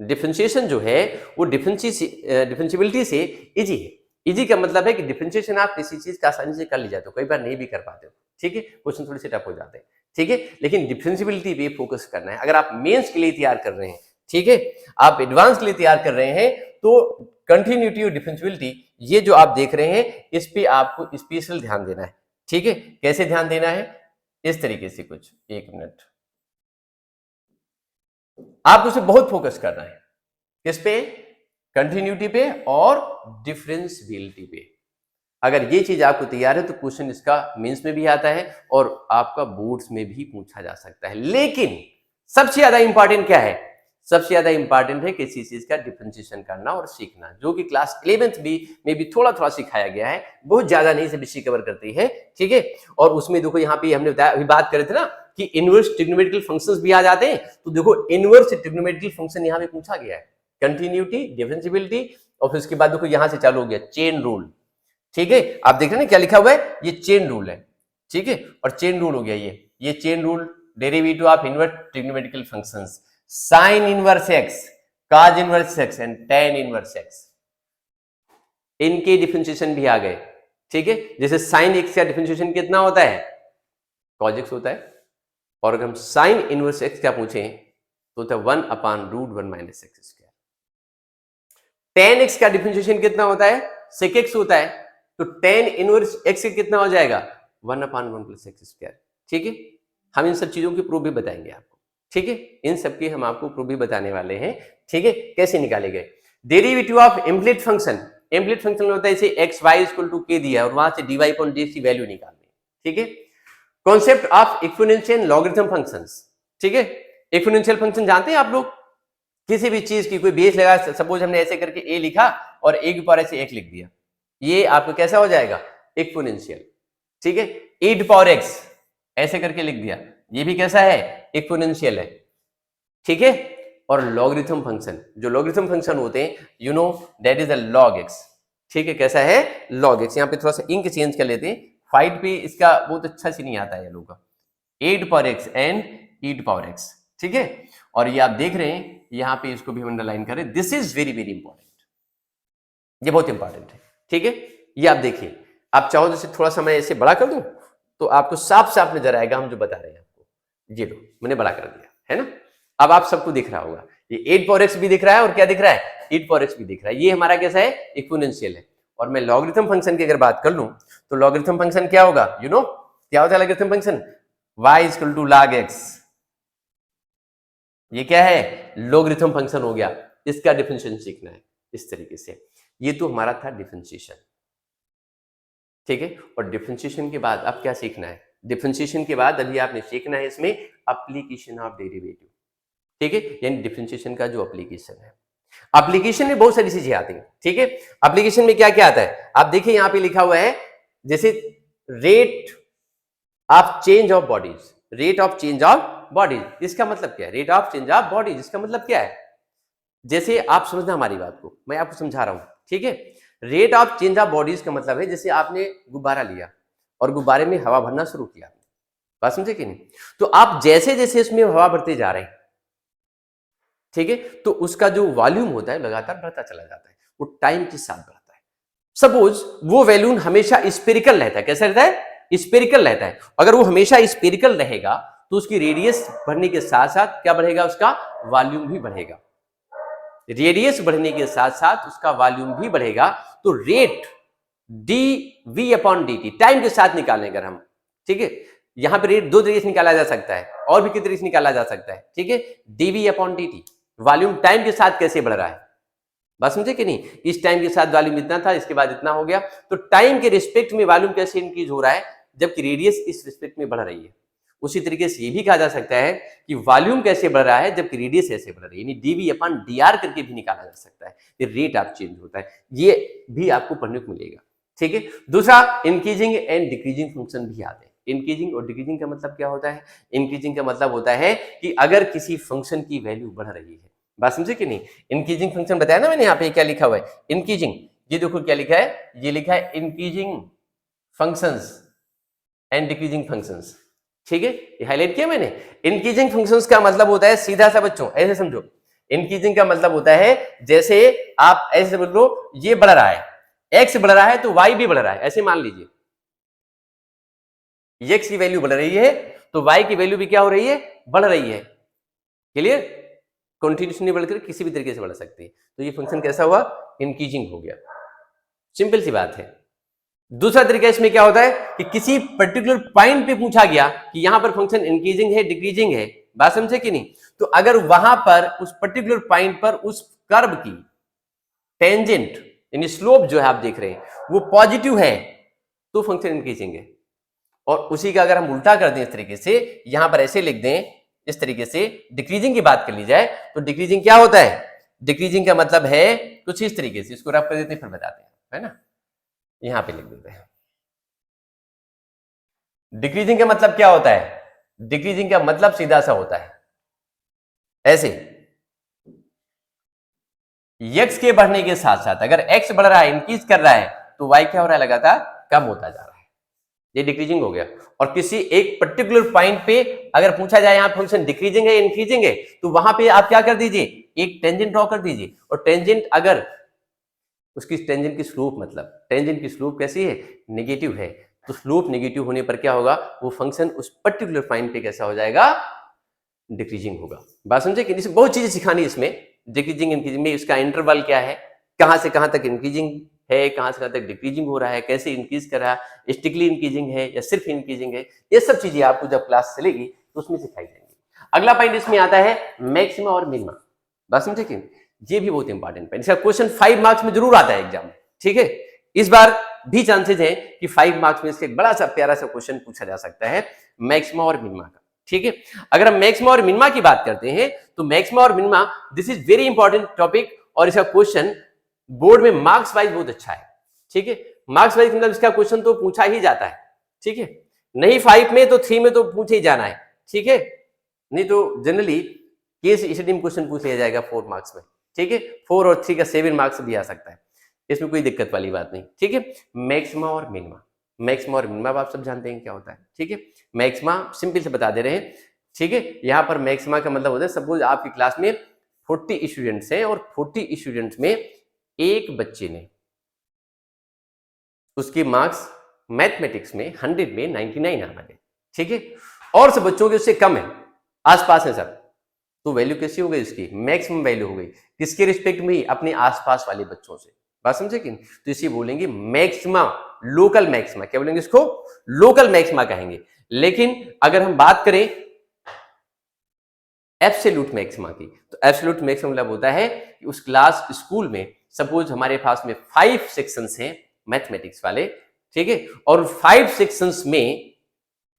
Speaker 1: डिफरेंशिएशन जो है वो डिफरेंशियबिलिटी से इजी है। इजी का मतलब है कि डिफरेंशिएशन आप किसी चीज का आसानी से कर ले जाते हो, कई बार नहीं भी कर पाते हो, ठीक है, क्वेश्चन थोड़े से टफ हो जाते हैं, ठीक है। लेकिन डिफरेंशियबिलिटी पे फोकस करना है। अगर आप मेंस के लिए तैयार कर रहे हैं, ठीक है, आप एडवांस के लिए तैयार कर रहे हैं, तो कंटिन्यूटी और डिफरेंशियबिलिटी ये जो आप देख रहे हैं, इस पे आपको स्पेशल ध्यान देना है, ठीक है। कैसे ध्यान देना है? इस तरीके से, कुछ 1 मिनट, आप उसे बहुत फोकस करना है। किस पे? कंटिन्यूटी पे और डिफरेंशियबिलिटी पे। अगर ये चीज आपको तैयार है तो क्वेश्चन इसका मेंस में भी आता है और आपका बोर्ड्स में भी पूछा जा सकता है। लेकिन सबसे ज्यादा इंपॉर्टेंट क्या है? सबसे ज्यादा इंपॉर्टेंट है किसी चीज का डिफरेंशिएशन करना और सीखना, जो कि क्लास 11th भी में भी थोड़ा थोड़ा सिखाया गया है, बहुत ज्यादा नहीं, से विषय कवर करती है, ठीक है। और उसमें देखो यहाँ पे हमने बताया, अभी बात कर रहे थे ना कि इनवर्स ट्रिग्नोमेट्रिकल फंक्शंस भी आ जाते हैं, तो देखो इनवर्स ट्रिग्नोमेट्रिकल फंक्शन यहाँ पे पूछा गया है, कंटिन्यूटी, डिफरेंशियबिलिटी, और फिर उसके बाद देखो यहां से चालू हो गया चेन रूल, ठीक है। आप देख रहे हैं क्या लिखा हुआ है? ये चेन रूल है, ठीक है, और चेन रूल हो गया ये chain rule, derivative of inverse trigonometrical functions, sine inverse x, cause inverse x and tan inverse x, इनके डिफरेंशिएशन भी आ गए, ठीक है। जैसे साइन एक्स का डिफरेंशिएशन कितना होता है? कॉज एक्स होता है। और अगर हम साइन इनवर्स एक्स क्या पूछें तो होता है 1/√1 - x²। टेन एक्स का डिफरेंशिएशन कितना होता है? sec x होता है, तो टेन इनवर्स एक्स कितना हो जाएगा? 1/1 + x², ठीक है। हम इन सब चीजों की प्रूफ भी बताएंगे आपको, ठीक है, इन सब की हम आपको प्रूफ भी बताने वाले हैं, ठीक है। कैसे निकाले गए? डेरिवेटिव ऑफ इम्प्लीट फंक्शन, इम्प्लीट फंक्शन में होता है इसे x y = k दिया और वहां से dy/dx वैल्यू निकालनी, ठीक है। Concept of exponential logarithm functions, ठीक है। एक्सपोनेंशियल फंक्शन जानते हैं आप लोग? किसी भी चीज की कोई बेस लगा, सपोज हमने ऐसे करके a लिखा और a के ऊपर ऐसे x लिख दिया, ये आपको कैसा हो जाएगा? एक्सपोनेंशियल, ठीक है। e⁻x ऐसे करके लिख दिया, ये भी कैसा है? एक्सपोनेंशियल है, ठीक है। और लॉगरिथम फंक्शन, जो लॉगरिथम फंक्शन होते हैं, you know that is a log x, ठीक है। कैसा है? log x। यहाँ पे थोड़ा सा इंक चेंज कर लेते हैं, फाइट पे इसका बहुत अच्छा से नहीं आता है ये लोग का, e⁻x एंड e⁻x, ठीक है। और ये आप देख रहे हैं, यहां पे इसको भी हम अंडरलाइन करें, this is very very important, ये बहुत इंपॉर्टेंट है, ठीक है। ये आप देखिए, आप चाहो तो थोड़ा सा मैं ऐसे बड़ा कर दूं तो आपको साफ साफ नजर आएगा हम जो बता रहे हैं आपको। ये लो, मैंने बड़ा कर दिया है ना, अब आप सबको दिख रहा होगा, ये 8/x भी दिख रहा है और क्या दिख रहा है? 8/x भी दिख रहा है। ये हमारा कैसा है? एक्सपोनेंशियल है। और मैं लॉगरिथम फंक्शन की अगर बात कर लूं तो लॉगरिथम फंक्शन क्या होगा? यू नो क्या होता है logarithm function? y = log x, ये क्या है? लॉगरिथम फंक्शन हो गया। इसका डिफरेंशिएशन सीखना है इस तरीके से। ये तो हमारा था डिफरेंशिएशन, ठीक है। और डिफरेंशिएशन के बाद अब क्या सीखना है? डिफरेंशिएशन के बाद अभी आपने सीखना है इसमें एप्लीकेशन ऑफ डेरिवेटिव, ठीक है, यानी डिफरेंशिएशन का जो एप्लीकेशन है। एप्लीकेशन में बहुत सारी चीजें आती हैं, ठीक है। एप्लीकेशन में क्या क्या आता है, आप देखिए यहां पे लिखा हुआ है, जैसे rate of change of bodies, rate of change of bodies, इसका मतलब क्या है, rate of change of bodies इसका मतलब क्या है, जैसे आप समझना हमारी बात को, मैं आपको समझा रहा हूं, ठीक है। Rate of change of bodies का मतलब है, जैसे आपने गुब्बारा लिया और गुब्बारे में हवा भरना शुरू किया, बात समझे कि नहीं, तो आप जैसे जैसे इसमें हवा भरते जा रहे हैं, ठीक है, तो उसका जो वॉल्यूम होता है लगातार बढ़ता चला जाता है, वो टाइम के साथ बढ़ता है। सपोज वो वैल्यूम हमेशा स्पेरिकल रहता है, कैसा रहता है, स्पेरिकल रहता है, अगर वो हमेशा स्पेरिकल रहेगा तो उसकी रेडियस बढ़ने के साथ साथ क्या बढ़ेगा, उसका वॉल्यूम भी बढ़ेगा, रेडियस बढ़ने के साथ साथ उसका वॉल्यूम भी बढ़ेगा। तो rate D V upon D T, time के साथ निकालें अगर हम, ठीक है, यहां पे रेट दो तरीके से निकाला जा सकता है और भी कितने तरीके से निकाला जा सकता है, ठीक है, DV upon D T, volume time के साथ कैसे बढ़ रहा है, बात समझे कि नहीं, इस टाइम के साथ वॉल्यूम इतना था, इसके बाद इतना हो गया, तो टाइम के रिस्पेक्ट में वॉल्यूम कैसे इंक्रीज हो रहा है, जबकि रेडियस इस रिस्पेक्ट में बढ़ रही है। उसी तरीके से ये भी कहा जा सकता है कि वॉल्यूम कैसे बढ़ रहा है जबकि रेडियस ऐसे बढ़ रही है, यानी डीवी अपॉन डीआर करके भी निकाला जा सकता है, ये रेट ऑफ चेंज होता है, ये भी आपको पढ़ने को मिलेगा, ठीक है। दूसरा, इंक्रीजिंग एंड डिक्रीजिंग फंक्शन भी आते हैं। इंक्रीजिंग और डिक्रीजिंग का मतलब क्या होता है, इंक्रीजिंग का मतलब होता है कि अगर किसी फंक्शन की वैल्यू बढ़ रही है, बात समझे कि नहीं, इंक्रीजिंग फंक्शन बताया ना मैंने, यहाँ पे क्या लिखा हुआ है, इंक्रीजिंग, ये देखो क्या लिखा है, ये लिखा है increasing functions and decreasing functions, ठीक है, ये हाईलाइट किया मैंने। इंक्रीजिंग फंक्शंस का मतलब होता है सीधा सा बच्चों ऐसे समझो, इंक्रीजिंग का मतलब होता है जैसे आप ऐसे समझ लो, ये बढ़ रहा है, एक्स बढ़ रहा है तो वाई भी बढ़ रहा है, ऐसे मान लीजिए, एक्स की वैल्यू बढ़ रही है तो वाई की वैल्यू भी क्या हो रही है, बढ़ रही है, क्लियर, कंटिन्यूस नहीं बढ़कर किसी भी तरीके से बढ़ सकती है, तो ये फंक्शन कैसा हुआ, इंक्रीजिंग हो गया, सिंपल सी बात है। दूसरा तरीका इसमें क्या होता है कि किसी पर्टिकुलर पॉइंट पे पूछा गया कि यहां पर फंक्शन इंक्रीजिंग है डिक्रीजिंग है, बात समझे कि नहीं, तो अगर वहां पर उस पर्टिकुलर पॉइंट पर उस कर्व की टेंजेंट यानी स्लोप जो है आप देख रहे हैं वो पॉजिटिव है तो फंक्शन इंक्रीजिंग है, और उसी का अगर हम उल्टा कर दें इस तरीके से, यहां पर ऐसे लिख दें इस तरीके से, डिक्रीजिंग की बात कर ली जाए तो डिक्रीजिंग क्या होता है, डिक्रीजिंग का मतलब है कुछ इस तरीके से, इसको रफ कर देते हैं फिर बताते हैं, है ना, यहां पे लिख देते हैं। डिक्रीजिंग का मतलब क्या होता है, डिक्रीजिंग का मतलब सीधा सा होता है ऐसे, x के बढ़ने के साथ साथ अगर x बढ़ रहा है, इंक्रीज कर रहा है, तो y क्या हो रहा है, लगातार कम होता जा रहा है, ये डिक्रीजिंग हो गया। और किसी एक पर्टिकुलर पॉइंट पे अगर पूछा जाए यहाँ फंक्शन डिक्रीजिंग है इंक्रीजिंग है, तो वहां पे आप क्या कर दीजिए, एक टेंजेंट ड्रॉ कर दीजिए, और टेंजेंट अगर उसकी टेंजेंट की स्लोप, मतलब टेंजेंट की स्लोप कैसी है, नेगेटिव है, तो स्लोप नेगेटिव होने पर क्या होगा, वो फंक्शन उस पर्टिकुलर पॉइंट पे कैसा हो जाएगा, डिक्रीजिंग होगा। बात समझे कि इसमें बहुत चीजें सिखानी इसमें, डिक्रीजिंग इंक्रीजिंग में इसका इंटरवल क्या है, कहां से कहां तक इंक्रीजिंग है, कहां से कहां तक डिक्रीजिंग हो रहा है, कैसे इंक्रीज कर रहा है, स्टिकली इंक्रीजिंग है या सिर्फ इंक्रीजिंग है, ये सब चीजें आपको जब क्लास चलेगी तो उसमें सिखाई जाएंगी। अगला पॉइंट इसमें आता है मैक्सिमा और मिनिमा, बात समझे कि ये भी बहुत इंपॉर्टेंट पॉइंट, इसका क्वेश्चन 5 मार्क्स में जरूर आता है एग्जाम में, ठीक है, इस बार भी चांसेस है कि 5 मार्क्स में इसके एक बड़ा सा प्यारा सा क्वेश्चन पूछा जा सकता है मैक्सिमा और मिनिमा का, ठीक है। अगर हम मैक्सिमा और मिनिमा की बात करते हैं तो मैक्सिमा और minima this is very important topic, और इसका क्वेश्चन बोर्ड में मार्क्स वाइज बहुत अच्छा है, ठीक है, मार्क्स वाइज मतलब इसका क्वेश्चन तो पूछा ही जाता है, ठीक है, नहीं 5 में तो 3 में तो पूछे ही जाना है, ठीक है, नहीं तो जनरली केस स्टडी में क्वेश्चन पूछ लिया जाएगा 4 मार्क्स में, ठीक है, 4 और 3 का 7 मार्क्स भी आ सकता है, इसमें कोई दिक्कत वाली बात नहीं, ठीक है। मैक्सिमा और मिनिमा, मैक्सिमा और मिनिमा आप सब जानते हैं क्या होता है, ठीक है, मैक्सिमा सिंपल से बता दे रहे हैं, ठीक है, यहाँ पर मैक्सिमा का मतलब होता है सपोज आपकी क्लास में 40 स्टूडेंट्स हैं और 40 स्टूडेंट्स में एक बच्चे ने उसके मार्क्स मैथमेटिक्स में 100 में 99 आना है, ठीक है, और सब बच्चों के उससे कम है, आसपास है सब, तो वैल्यू कैसी हो गई, इसकी मैक्सिमम वैल्यू हो गई, किसके रिस्पेक्ट में, अपने आसपास वाले बच्चों से, बात समझे कि, तो इसे बोलेंगे मैक्सिमा, लोकल मैक्सिमा, क्या बोलेंगे इसको, लोकल मैक्सिमा कहेंगे। लेकिन अगर हम बात करें एब्सोल्यूट मैक्सिमा की, तो एब्सोल्यूट मैक्सिमा मतलब होता है कि उस क्लास स्कूल में सपोज हमारे पास में 5 सेक्शंस हैं मैथमेटिक्स वाले, ठीक है, और 5 सेक्शंस में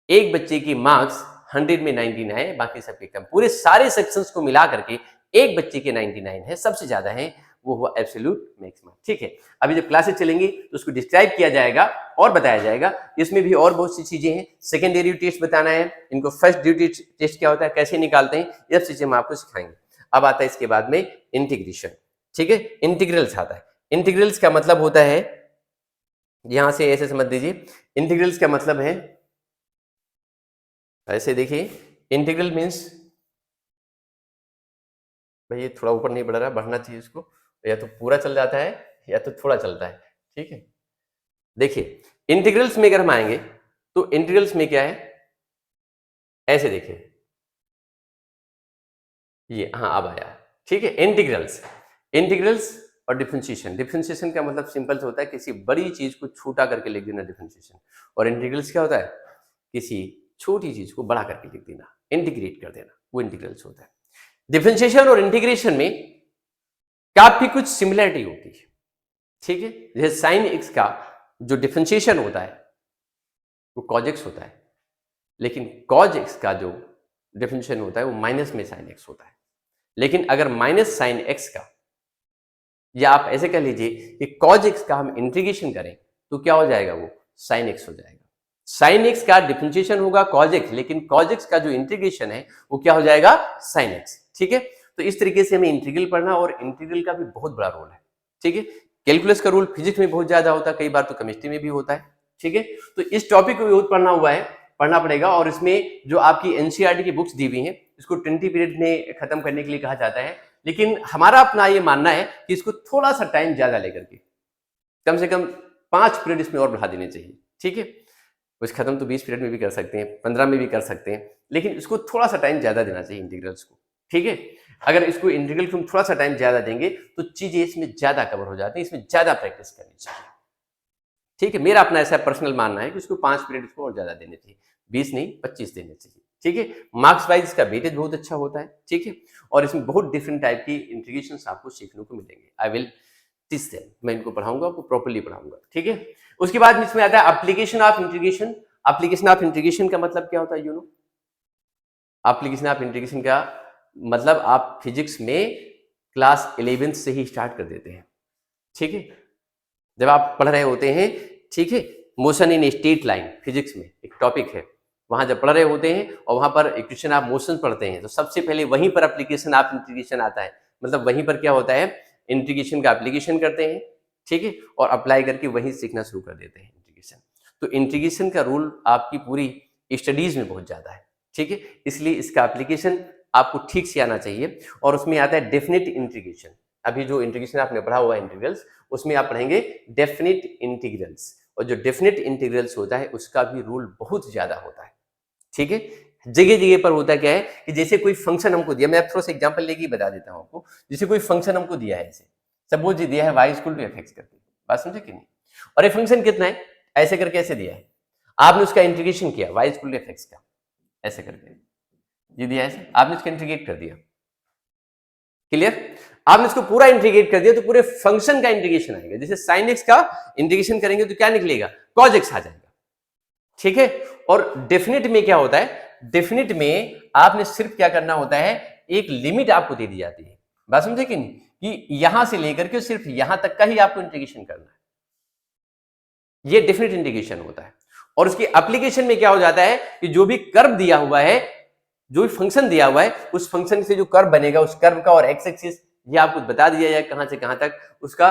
Speaker 1: एक बच्चे की मार्क्स 100 में 99 है, बाकी सबके कम। पूरे सारे सेक्शंस को मिला करके एक बच्चे के 99 है, सबसे ज्यादा है, वो हुआ एब्सोल्यूट मैक्सिमम। ठीक है, अभी जब क्लासेस चलेंगी तो उसको डिस्क्राइब किया जाएगा और बताया जाएगा। इसमें भी और बहुत सी चीजें हैं, सेकेंड डेरिवेटिव टेस्ट बताना है इनको, फर्स्ट डेरिवेटिव टेस्ट क्या होता है, कैसे निकालते हैं, ये सब चीजें हम आपको सिखाएंगे। अब आता है इसके बाद में इंटीग्रेशन। ठीक है, इंटीग्रल्स आता है। इंटीग्रल्स का मतलब होता है, यहां से ऐसे समझ दीजिए, इंटीग्रल्स का मतलब है ऐसे देखिए, इंटीग्रल मीन्स, भाई ये थोड़ा ऊपर नहीं बढ़ रहा, बढ़ना चाहिए इसको, या तो पूरा चल जाता है या तो थोड़ा चलता है। ठीक है, देखिए इंटीग्रल्स में अगर हम आएंगे तो इंटीग्रल्स में क्या है, ऐसे देखिए ये, हाँ अब आया। ठीक है, इंटीग्रल्स, इंटीग्रल्स और डिफरेंशिएशन। डिफरेंशिएशन का मतलब सिंपल से होता है किसी बड़ी चीज को छोटा करके लिख देना, डिफरेंशिएशन। और इंटीग्रल्स क्या होता है, किसी छोटी चीज को बड़ा करके लिख देना, इंटीग्रेट कर देना, वो इंटीग्रल्स होता है। डिफरेंशिएशन और इंटीग्रेशन में काफी कुछ सिमिलरिटी होती है। ठीक है, जैसे साइन एक्स का जो डिफरेंशिएशन होता है वो कॉज एक्स होता है, लेकिन कॉज एक्स का जो डिफरेंशिएशन होता है वो माइनस में साइन एक्स होता है। लेकिन अगर माइनस साइन एक्स का, या आप ऐसे कह लीजिए कि कॉज एक्स का हम इंटीग्रेशन करें तो क्या हो जाएगा, वो साइन एक्स हो जाएगा। साइन एक्स का डिफरेंशिएशन होगा कॉज एक्स, लेकिन कॉज एक्स का जो इंटीग्रेशन है वो क्या हो जाएगा, साइन एक्स। ठीक है, तो इस तरीके से हमें इंटीग्रल पढ़ना, और इंटीग्रल का भी बहुत बड़ा रोल है। ठीक है, कैलकुलस का रोल फिजिक्स में बहुत ज्यादा होता है, कई बार तो केमिस्ट्री में भी होता है। ठीक है, तो इस टॉपिक को भी बहुत पढ़ना पड़ेगा। और इसमें जो आपकी एनसीईआरटी की बुक्स दी हुई हैं, इसको 20 पीरियड में खत्म करने के लिए कहा जाता है, लेकिन हमारा अपना ये मानना है कि इसको थोड़ा सा टाइम ज्यादा लेकर के कम से कम 5 पीरियड इसमें और बढ़ा देने चाहिए। ठीक है, कुछ खत्म तो 20 पीरियड में भी कर सकते हैं, 15 में भी कर सकते हैं, लेकिन इसको थोड़ा सा टाइम ज्यादा देना चाहिए इंटीग्रल्स को। ठीक है, अगर इसको इंटीग्रल को हम थोड़ा सा टाइम ज्यादा देंगे तो चीजें इसमें ज्यादा कवर हो जाती है, इसमें ज्यादा प्रैक्टिस करनी चाहिए। ठीक है, मेरा अपना ऐसा पर्सनल मानना है कि इसको 5 पीरियड इसको और ज्यादा देने चाहिए, 20 नहीं 25 देने चाहिए। ठीक है, मार्क्स वाइज इसका वेटेज बहुत अच्छा होता है। ठीक है, और इसमें बहुत डिफरेंट टाइप की इंटीग्रेशंस आपको सीखने को मिलेंगे। आई विल टीच देम, मैं इनको पढ़ाऊंगा, आपको प्रॉपर्ली पढ़ाऊंगा। ठीक है, उसके बाद इसमें आता है application of integration. Application of integration का मतलब क्या होता है, you know, application of integration का मतलब आप फिजिक्स में क्लास 11th से ही स्टार्ट कर देते हैं। ठीक है, जब आप पढ़ रहे होते हैं, ठीक है, motion in straight line, physics में एक टॉपिक है, वहां जब पढ़ रहे होते हैं और वहां पर इक्वेशन ऑफ मोशन पढ़ते हैं, तो सबसे पहले वहीं पर एप्लीकेशन ऑफ इंटीग्रेशन आता है। मतलब वहीं पर क्या होता है, इंटीग्रेशन का एप्लीकेशन करते हैं। ठीक है, और अप्लाई करके वहीं सीखना शुरू कर देते हैं इंटीग्रेशन। तो इंटीग्रेशन का रोल आपकी पूरी स्टडीज में बहुत ज्यादा है। ठीक है, इसलिए इसका एप्लीकेशन आपको ठीक से आना चाहिए। और उसमें आता है डेफिनेट इंटीग्रेशन। अभी जो इंटीग्रेशन आपने पढ़ा हुआ है इंटीग्रल्स, उसमें आप पढ़ेंगे डेफिनेट इंटीग्रल्स, और जो डेफिनेट इंटीग्रल्स होता है उसका भी रूल बहुत ज्यादा होता है। ठीक है, जगह जगह पर होता क्या है कि जैसे कोई फंक्शन हमको दिया, मैं थोड़ा सा एग्जांपल लेके बता देता हूं आपको। जैसे कोई फंक्शन हमको दिया है, ऐसे सपोज दिया है y इक्वल टू fx करके, बात समझे कि नहीं, और ये फंक्शन कितना है, ऐसे करके ऐसे दिया है, आपने उसका इंटीग्रेशन किया y इक्वल टू fx का, ऐसे करके ये दिया है, ऐसे आपने इसका इंटीग्रेट कर दिया। क्लियर, आपने इसको पूरा इंटीग्रेट कर दिया तो पूरे फंक्शन का इंटीग्रेशन आएगा। जैसे sin x का इंटीग्रेशन करेंगे तो क्या निकलेगा, cos x आ जाएगा। ठीक है, और डेफिनेट में क्या होता है, डेफिनेट में आपने सिर्फ क्या करना होता है, एक लिमिट आपको दे दी जाती है, बात समझे कि नहीं, कि यहां से लेकर के सिर्फ यहां तक का ही आपको इंटीग्रेशन करना है, ये डेफिनेट इंटीग्रेशन होता है। और उसकी एप्लीकेशन में क्या हो जाता है कि जो भी कर्व दिया हुआ है, जो भी फंक्शन दिया हुआ है, उस फंक्शन से जो कर्व बनेगा, उस कर्व का और एक्स एक्सिस ये आपको बता दिया जाए कहां से कहां तक, उसका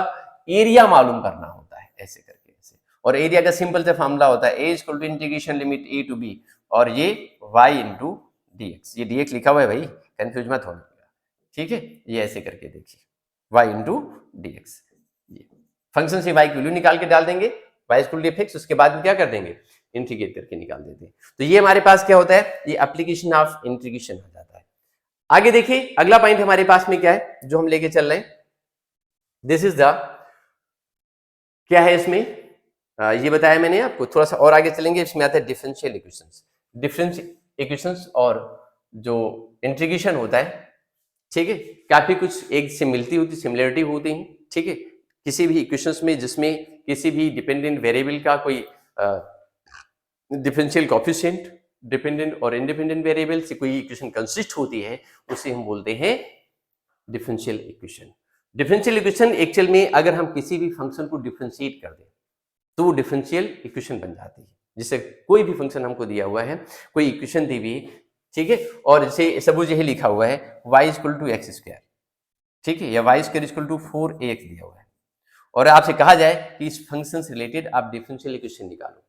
Speaker 1: एरिया मालूम करना होता है, ऐसे करके ऐसे। और एरिया का सिंपल से फॉर्मूला होता है, A equal to integration limit A to B, और ये y इंटू डी एक्स, ये dx लिखा हुआ है भाई, कंफ्यूज मत होना। ठीक है, ये ऐसे करके देखिए, y इंटू डी एक्स, ये फंक्शन से y की वैल्यू निकाल के डाल देंगे, y इक्वल टू फिक्स, उसके बाद में क्या कर देंगे, इंटीग्रेट करके निकाल देते हैं। तो ये हमारे पास क्या होता है, ये एप्लीकेशन ऑफ इंटीग्रेशन हो जाता है। आगे देखिए, अगला पॉइंट हमारे पास में क्या है जो हम लेके चल रहे हैं, दिस इज द, क्या है इसमें, ये बताया मैंने आपको। थोड़ा सा और आगे चलेंगे, इसमें आता है डिफरेंशियल इक्वेशंस। डिफरेंशियल इक्वेशंस और जो इंटीग्रेशन होता है, ठीक है, काफी कुछ एक से मिलती होती, सिमिलरिटी होती है। ठीक है, किसी भी इक्वेशंस में जिसमें किसी भी डिपेंडेंट वेरिएबल का कोई डिफरेंशियल कोएफिशिएंट डिपेंडेंट और इंडिपेंडेंट वेरिएबल से कोई इक्वेशन कंसिस्ट होती है उसे हम बोलते हैं differential equation. Differential equation actual में अगर हम किसी भी फंक्शन को डिफरेंशिएट कर दें तो वो डिफरेंशियल इक्वेशन बन जाती है। जैसे कोई भी फंक्शन हमको दिया हुआ है, कोई इक्वेशन दी हुई है, ठीक है, और जैसे सपोज यही लिखा हुआ है y equal to X square, ठीक है, या y square equal to 4ax दिया हुआ है, और आपसे कहा जाए कि इस फंक्शन से रिलेटेड आप डिफरेंशियल इक्वेशन निकालो,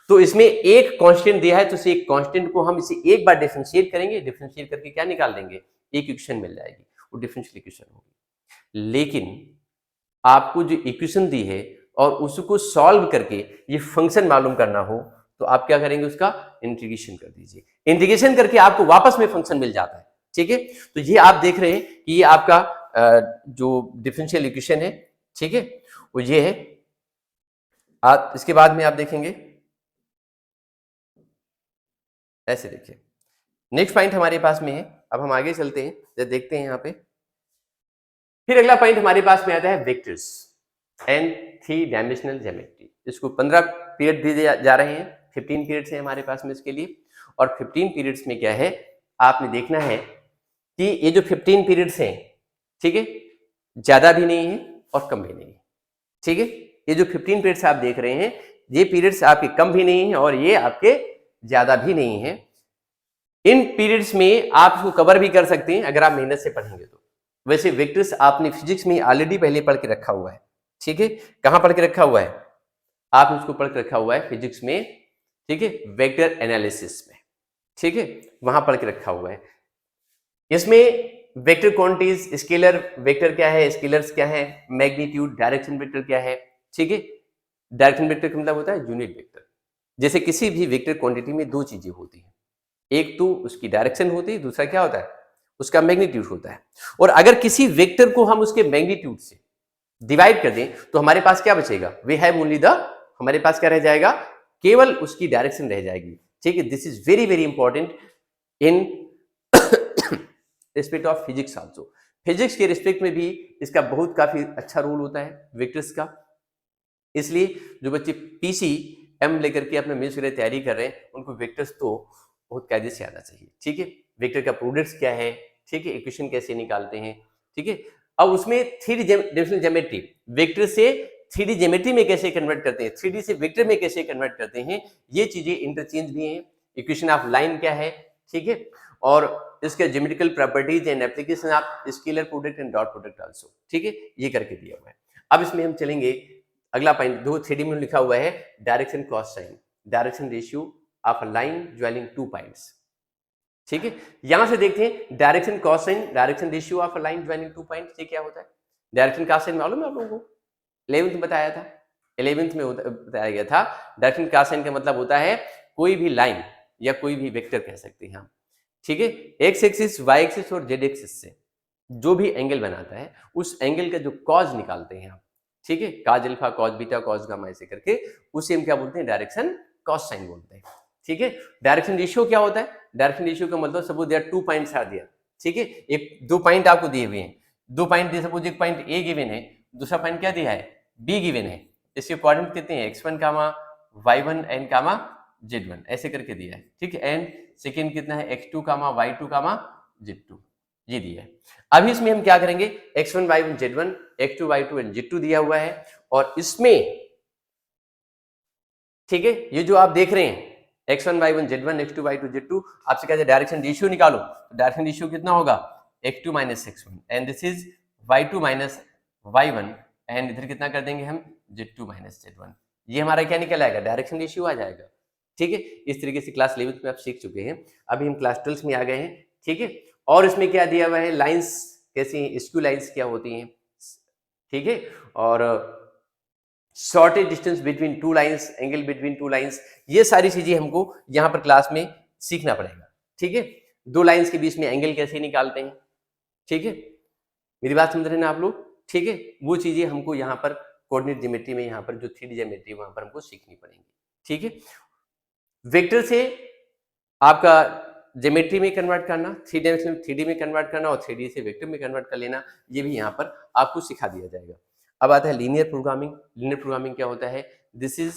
Speaker 1: तो इसमें एक कांस्टेंट दिया है, तो इसे एक कांस्टेंट को हम इसे एक बार डिफरेंशिएट करेंगे, डिफरेंशिएट करके क्या निकाल देंगे, एक इक्वेशन मिल जाएगी, वो डिफरेंशियल इक्वेशन होगी। लेकिन आपको जो इक्वेशन दी है और उसको सॉल्व करके ये फंक्शन मालूम करना हो तो आप क्या करेंगे, उसका इंटीग्रेशन कर दीजिए। इंटीग्रेशन करके आपको वापस में फंक्शन मिल जाता है, ठीक है। तो ये आप देख रहे हैं कि ये आपका जो डिफरेंशियल इक्वेशन है, ठीक है, वो ये है। आप इसके बाद में आप देखेंगे ऐसे, देखिए नेक्स्ट पॉइंट हमारे पास में है। अब हम आगे चलते हैं, जब देखते हैं यहाँ पे, फिर अगला पॉइंट हमारे पास में आता है वेक्टर्स एंड 3 डायमेंशनल ज्योमेट्री। इसको 15 पीरियड दिए जा रहे हैं, 15 पीरियड्स हैं हमारे पास में इसके लिए, और 15 पीरियड्स में क्या है आपने देखना है कि ये जो 15 पीरियड्स हैं, ठीक है, ज्यादा भी नहीं है और कम भी नहीं है, ठीक है। ये जो 15 पीरियड्स आप देख रहे हैं, ये पीरियड्स आपके कम भी नहीं है और ये आपके ज्यादा भी नहीं है। इन पीरियड्स में आप इसको कवर भी कर सकते हैं अगर आप मेहनत से पढ़ेंगे तो। वैसे वेक्टर्स आपने फिजिक्स में ऑलरेडी पहले पढ़ के रखा हुआ है, ठीक है। कहां पढ़ के रखा हुआ है, आपने उसको पढ़ के रखा हुआ है फिजिक्स में, ठीक है, वेक्टर एनालिसिस में, ठीक है, वहां पढ़ के रखा हुआ है। इसमें वेक्टर क्वांटिटीज, स्केलर वेक्टर क्या है, स्केलर्स क्या है, मैग्नीट्यूड, डायरेक्शन वेक्टर क्या है, ठीक है। डायरेक्शन वेक्टर का मतलब होता है यूनिट वेक्टर। जैसे किसी भी वेक्टर क्वांटिटी में दो चीजें होती हैं, एक तो उसकी डायरेक्शन होती है, दूसरा क्या होता है, उसका मैग्नीट्यूड होता है। और अगर किसी वेक्टर को हम उसके मैग्नीट्यूड से डिवाइड कर दें तो हमारे पास क्या बचेगा, वी हैव ओनली द, हमारे पास क्या रह जाएगा, केवल उसकी डायरेक्शन रह जाएगी, ठीक है। This is very very important in respect of physics also. Physics के रिस्पेक्ट में भी इसका बहुत काफी अच्छा रोल होता है वेक्टर्स का। इसलिए जो बच्चे पीसीएम लेकर के अपने मेंस के लिए तैयारी कर रहे हैं उनको वेक्टर्स तो बहुत कायदे से आना चाहिए, ठीक है। वेक्टर का प्रोडक्ट्स क्या है, ठीक है, इक्वेशन कैसे निकालते हैं, ठीक है। अब उसमें 3D डायमेंशनल ज्योमेट्री, वेक्टर से 3D ज्योमेट्री में कैसे कन्वर्ट करते हैं, 3D से वेक्टर में कैसे कन्वर्ट करते हैं, ये चीजें इंटरचेंज भी हैं। इक्वेशन ऑफ लाइन क्या है, ठीक है, और इसके geometrical properties and application of scalar product and dot product also, ठीक है, ये करके दिया हुआ है। अब इसमें हम चलेंगे अगला पॉइंट, दो 3D में लिखा हुआ है direction cos sine, direction ratio of a line joining 2 points, ठीक है। यहां से देखते हैं direction cos sine, direction ratio of a line joining 2 points, ये क्या होता है। डायरेक्शन कॉस साइन मालूम है आप लोगों को, 11th में बताया था, 11th में बताया गया था। डायरेक्शन कॉस साइन का मतलब होता है कोई भी लाइन या कोई भी वेक्टर कह सकते हैं हम, ठीक है, एक्स एक्सिस, वाई एक्सिस और जेड एक्सिस से जो भी एंगल बनाता है उस एंगल का जो कॉज निकालते हैं हम, ठीक है, cos alpha, cos beta, cos gamma ऐसे करके, उसे हम क्या बोलते हैं, डायरेक्शन कॉस साइन बोलते हैं, ठीक है। डायरेक्शन रेशियो क्या होता है, डायरेक्शन रेशियो का मतलब suppose there 2 points are there, ठीक है, एक 2 पॉइंट आपको दिए हुए हैं, 2 पॉइंट दिए, सपोज एक पॉइंट ए गिवन है, दूसरा पॉइंट क्या दिया है, बी गिवन है, इसके कोऑर्डिनेट कितने हैं, x1 comma y1 and comma z1 ऐसे करके दिया है, ठीक है, एंड सेकेंड कितना है, x2 कामा y2 कामा z2, ये दिया है। अभी इसमें हम क्या करेंगे, x1 y1 z1, x2 y2 and z2 दिया हुआ है, और इसमें, ठीक है, ये जो आप देख रहे हैं x1 y1 z1, x2 y2 z2, आपसे कहते हैं डायरेक्शन रेशियो निकालो, तो डायरेक्शन रेशियो कितना होगा, x2 minus x1 and this is y2 minus y1 and इधर कितना कर देंगे हम, z2 माइनस z1, ये हमारा क्या निकल आएगा, डायरेक्शन रेशियो आ जाएगा, ठीक है। इस तरीके से क्लास 11th में आप सीख चुके हैं, अभी हम क्लास 12th में आ गए हैं, ठीक है। और इसमें क्या दिया हुआ है, लाइंस कैसी हैं, स्क्यू लाइंस क्या होती हैं, ठीक है, और shortage distance between 2 lines, angle between 2 lines, ये सारी चीजें हमको यहाँ पर क्लास में सीखना पड़ेगा, ठीक है। 2 लाइंस के बीच में एंगल कैसे निकालते हैं, ठीक है, मेरी बात समझ रहे हैं ना आप लोग, ठीक है, वो चीजें हमको यहाँ पर कोऑर्डिनेट ज्योमेट्री में, यहाँ पर जो 3D ज्योमेट्री वहां पर हमको सीखनी पड़ेंगी, ठीक है। वेक्टर से आपका ज्योमेट्री में कन्वर्ट करना, 3 डायमेंशन 3D में कन्वर्ट करना और 3D से वेक्टर में कन्वर्ट कर लेना, ये भी यहाँ पर आपको सिखा दिया जाएगा। अब आता है लीनियर प्रोग्रामिंग। लीनियर प्रोग्रामिंग क्या होता है, this is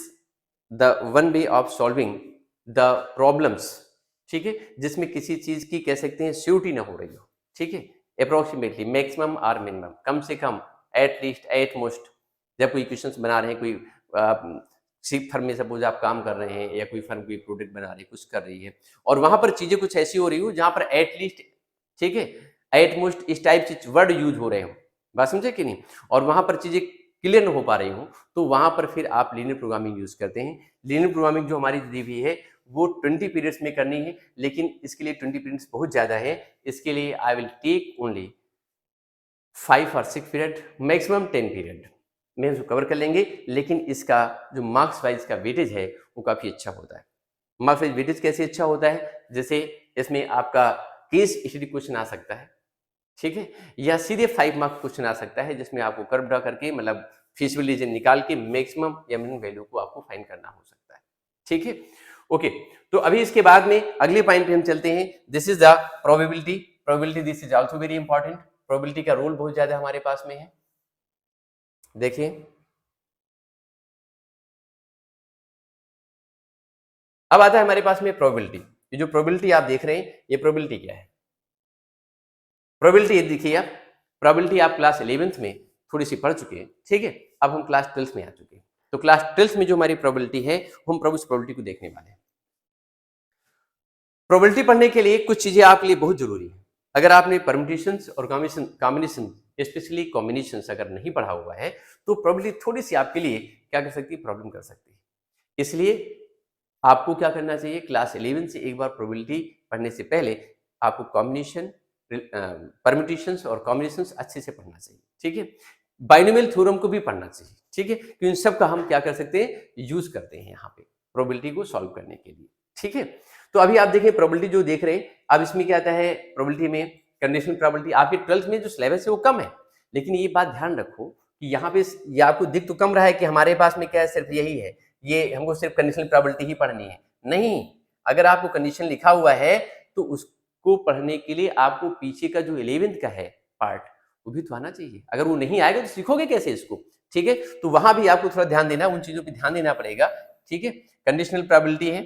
Speaker 1: the one way of solving the problems ठीक है, जिसमें किसी चीज की कह सकते हैं श्योरिटी ना हो रही हो, ठीक है। अप्रोक्सीमेटली, मैक्सिमम और मिनिमम, कम से कम, एटलीस्ट, एट मोस्ट, जब कोई क्वेश्चन बना रहे हैं, कोई सिर्फ फर्म में सपोज आप काम कर रहे हैं, या कोई फर्म कोई प्रोडक्ट बना रही है, कुछ कर रही है, और वहां पर चीजें कुछ ऐसी हो रही हो जहां पर एटलीस्ट, ठीक है, एट मोस्ट इस टाइप से वर्ड यूज हो रहे हो, बात समझे कि नहीं, और वहां पर चीजें क्लियर न हो पा रही हो, तो वहां पर फिर आप लीनियर प्रोग्रामिंग यूज करते हैं। लीनियर प्रोग्रामिंग जो हमारी दी हुई है वो 20 पीरियड्स में करनी है, लेकिन इसके लिए 20 पीरियड्स बहुत ज्यादा है। इसके लिए आई विल टेक ओनली 5 और 6 पीरियड, मैक्सिमम 10 पीरियड में इसको कवर कर लेंगे। लेकिन इसका जो मार्क्स वाइज का वेटेज है वो काफी अच्छा होता है। मार्क्स वाइज वेटेज कैसे अच्छा होता है, जैसे इसमें आपका केस स्टडी क्वेश्चन आ सकता है, ठीक है, या सीधे 5 मार्क्स क्वेश्चन आ सकता है, जिसमें आपको कर्व ड्रा करके मतलब फीजिबल रीजन निकाल के मैक्सिमम या मिनिमम वैल्यू को आपको फाइंड करना हो सकता है, ठीक है। ओके, तो अभी इसके बाद में अगले पॉइंट पे हम चलते हैं। This is the probability. Probability this is also very important. Probability का रोल बहुत ज्यादा हमारे पास में है। देखिए, अब आता है हमारे पास में प्रोबेबिलिटी। ये जो प्रोबेबिलिटी आप देख रहे हैं, ये प्रोबेबिलिटी क्या है? प्रोबेबिलिटी ये देखिए आप, प्रोबेबिलिटी आप क्लास 11th में थोड़ी सी पढ़ चुके हैं, ठीक है। अब हम क्लास 12th में आ चुके हैं, तो क्लास 12th में जो हमारी प्रोबेबिलिटी है, हम उस प्रोबेबिलिटी को देखने वाले हैं। प्रोबेबिलिटी पढ़ने के लिए कुछ चीजें आपके लिए बहुत जरूरी है। अगर आपने परम्यूटेशंस और कॉम्बिनेशन, स्पेशली कॉम्बिनेशंस अगर नहीं पढ़ा हुआ है, तो प्रोबेबिलिटी थोड़ी सी आपके लिए क्या कर सकती है, प्रॉब्लम कर सकती है। इसलिए आपको क्या करना चाहिए, क्लास 11 से एक बार प्रोबेबिलिटी पढ़ने से पहले आपको कॉम्बिनेशन, परम्यूटेशंस और कॉम्बिनेशंस अच्छे से पढ़ना चाहिए, ठीक है। बाइनोमियल थ्योरम को भी पढ़ना चाहिए, ठीक है, क्योंकि इन सब का हम क्या कर सकते हैं, यूज करते हैं यहाँ पे प्रोबेबिलिटी को सॉल्व करने के लिए, ठीक है। तो अभी आप देखें प्रोबेबिलिटी जो देख रहे हैं, अब इसमें क्या आता है प्रोबेबिलिटी में, कंडीशनल प्रोबेबिलिटी। आपके 12th में जो सिलेबस है वो कम है, लेकिन ये बात ध्यान रखो कि यहाँ पे ये आपको दिख तो कम रहा है कि हमारे पास में क्या है, सिर्फ यही है, ये हमको सिर्फ कंडीशनल प्रोबेबिलिटी ही पढ़नी है। नहीं, अगर आपको कंडीशन लिखा हुआ है तो उसको पढ़ने के लिए आपको पीछे का जो 11th का है पार्ट, वो भी तो आना चाहिए। अगर वो नहीं आएगा तो सीखोगे कैसे इसको, ठीक है। तो वहां भी आपको थोड़ा ध्यान देना, उन चीजों पर ध्यान देना पड़ेगा, ठीक है। कंडीशनल प्रोबेबिलिटी है,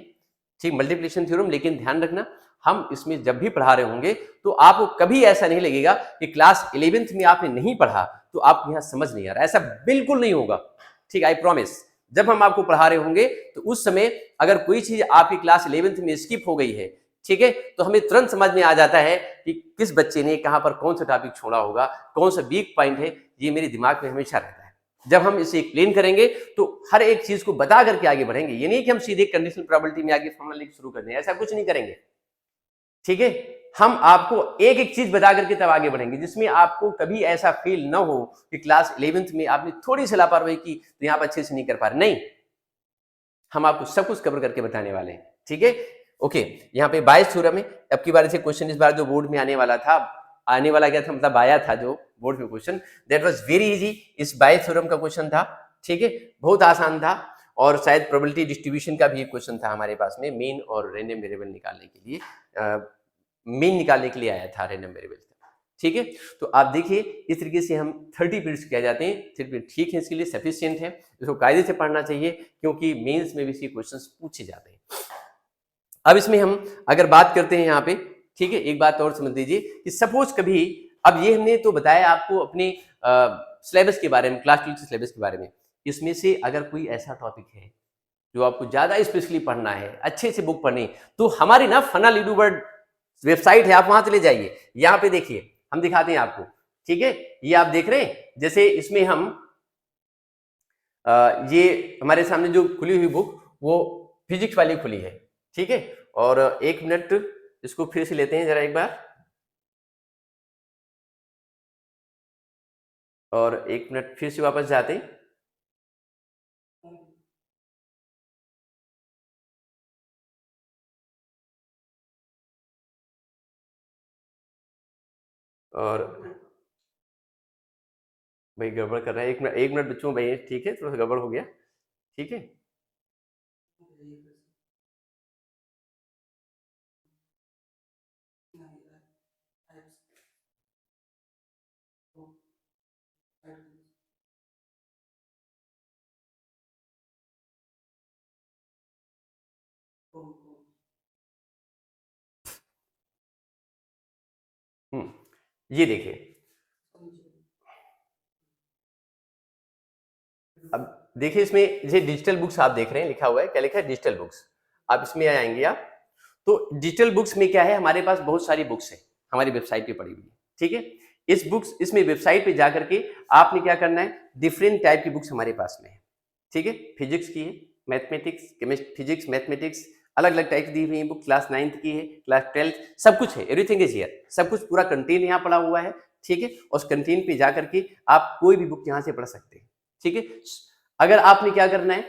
Speaker 1: ठीक, मल्टीप्लिकेशन थ्योरम, लेकिन ध्यान रखना हम इसमें जब भी पढ़ा रहे होंगे तो आपको कभी ऐसा नहीं लगेगा कि क्लास 11th में आपने नहीं पढ़ा तो आपको यहाँ समझ नहीं आ रहा, ऐसा बिल्कुल नहीं होगा, ठीक, आई प्रॉमिस। जब हम आपको पढ़ा रहे होंगे तो उस समय अगर कोई चीज आपकी क्लास 11th में स्किप हो गई है, ठीक है, तो हमें तुरंत समझ में आ जाता है कि किस बच्चे ने कहां पर कौन सा टॉपिक छोड़ा होगा, कौन सा वीक पॉइंट है, ये मेरे दिमाग में हमेशा रहता है। जब हम इसे एक्सप्लेन करेंगे तो हर एक चीज को बता करके आगे बढ़ेंगे। ये नहीं कि हम सीधे कंडीशनल प्रोबेबिलिटी में आगे फॉर्मूला लिख शुरू कर दें, ऐसा कुछ नहीं करेंगे, ठीक है। हम आपको एक एक चीज बता करके तब आगे बढ़ेंगे, जिसमें आपको कभी ऐसा फील ना हो कि क्लास 11th में आपने थोड़ी सी लापरवाही की तो यहाँ पर अच्छे से नहीं कर पा रहे, नहीं, हम आपको सब कुछ कवर करके बताने वाले हैं, ठीक है। ओके, यहाँ पे बायस थ्योरम है। अब की बार से क्वेश्चन इस बार जो बोर्ड में आने वाला था, आने वाला क्या था, मतलब आया था जो बोर्ड में question, that was very easy. इस बायस थ्योरम का क्वेश्चन था, ठीक है, बहुत आसान था। और शायद प्रोबेबिलिटी डिस्ट्रीब्यूशन का भी एक क्वेश्चन था हमारे पास में, मीन और रैंडम वेरिएबल निकालने के लिए, मीन निकालने के लिए आया था रैंडम वेरिएबल, ठीक है। तो आप देखिए इस तरीके से हम 30 पीरियड्स किया जाते हैं, 30 पीरियड ठीक है, इसके लिए सफिशिएंट है, इसको कायदे से पढ़ना चाहिए क्योंकि मेंस में भी इसके क्वेश्चंस पूछे जाते हैं। अब इसमें हम अगर बात करते हैं यहाँ पे, ठीक है, एक बात और समझ लीजिए कि सपोज कभी, अब ये हमने तो बताया आपको अपने सिलेबस के बारे में, क्लास 12 सिलेबस के बारे में, इसमें से अगर कोई ऐसा टॉपिक है जो आपको ज्यादा स्पेशली पढ़ना है, अच्छे से बुक पढ़नी, तो हमारी ना फना लीडू वर्ड वेबसाइट है, आप वहां चले जाइए। यहाँ पे देखिए हम दिखाते हैं आपको, ठीक है, ये आप देख रहे हैं, जैसे इसमें हम ये हमारे सामने जो खुली हुई बुक वो फिजिक्स वाली खुली है, ठीक है। और एक मिनट इसको फिर से लेते हैं जरा एक बार, और एक मिनट फिर से वापस जाते हैं। और भाई गड़बड़ कर रहा है, एक मिनट बच्चों भाई, ठीक है, थोड़ा सा गड़बड़ हो गया, ठीक है। ये देखिए, अब देखिए इसमें ये डिजिटल बुक्स आप देख रहे हैं, लिखा हुआ है, क्या लिखा है, डिजिटल बुक्स। आप इसमें आएंगे आप, तो डिजिटल बुक्स में क्या है, हमारे पास बहुत सारी बुक्स है, हमारी वेबसाइट पे पड़ी हुई है, ठीक है। इसमें वेबसाइट पे जाकर के आपने क्या करना है, डिफरेंट टाइप की बुक्स हमारे पास में है, ठीक है। फिजिक्स की है, मैथमेटिक्स, केमिस्ट्री, फिजिक्स, मैथमेटिक्स, अलग अलग टाइप की दी हुई है बुक, क्लास 9th की है, क्लास 12th, सब कुछ है, एवरीथिंग इज हियर, सब कुछ पूरा कंटेंट यहाँ पड़ा हुआ है, ठीक है। उस कंटेंट पे जाकर के आप कोई भी बुक यहाँ से पढ़ सकते हैं, ठीक है। अगर आपने क्या करना है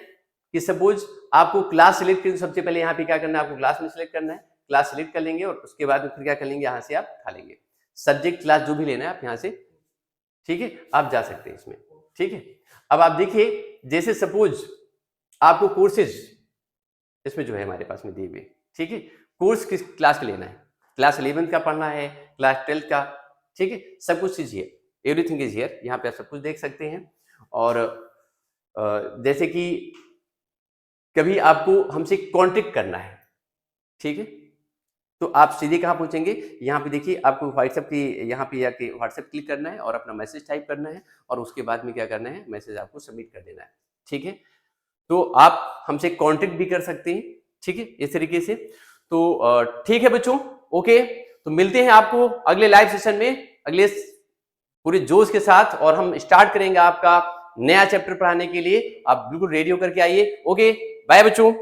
Speaker 1: कि सपोज आपको क्लास सिलेक्ट करनी, सबसे पहले यहाँ पे क्या करना है, आपको क्लास में सिलेक्ट करना है, क्लास सिलेक्ट कर लेंगे और उसके बाद फिर क्या कर लेंगे, यहाँ से आप उठा लेंगे सब्जेक्ट क्लास जो भी लेना है आप यहाँ से, ठीक है, आप जा सकते हैं इसमें, ठीक है। अब आप देखिए, जैसे सपोज आपको कोर्सेज इसमें जो है हमारे पास में दिए हुए, ठीक है, कोर्स किस क्लास का लेना है, क्लास 11th का पढ़ना है, क्लास 12th का, ठीक है, सब कुछ is here, everything is here, यहाँ पे आप सब कुछ देख सकते हैं। और जैसे कि कभी आपको हमसे कांटेक्ट करना है, ठीक है, तो आप सीधे कहाँ पहुंचेंगे, यहाँ पे देखिए आपको व्हाट्सएप की, यहाँ पे जाके व्हाट्सएप क्लिक करना है और अपना मैसेज टाइप करना है और उसके बाद में क्या करना है, मैसेज आपको सबमिट कर देना है, ठीक है। तो आप हमसे कांटेक्ट भी कर सकते हैं, ठीक है, इस तरीके से। तो ठीक है बच्चों, ओके, तो मिलते हैं आपको अगले लाइव सेशन में, अगले पूरे जोश के साथ, और हम स्टार्ट करेंगे आपका नया चैप्टर पढ़ाने के लिए। आप बिल्कुल रेडी होकर के आइए। ओके, बाय बच्चों।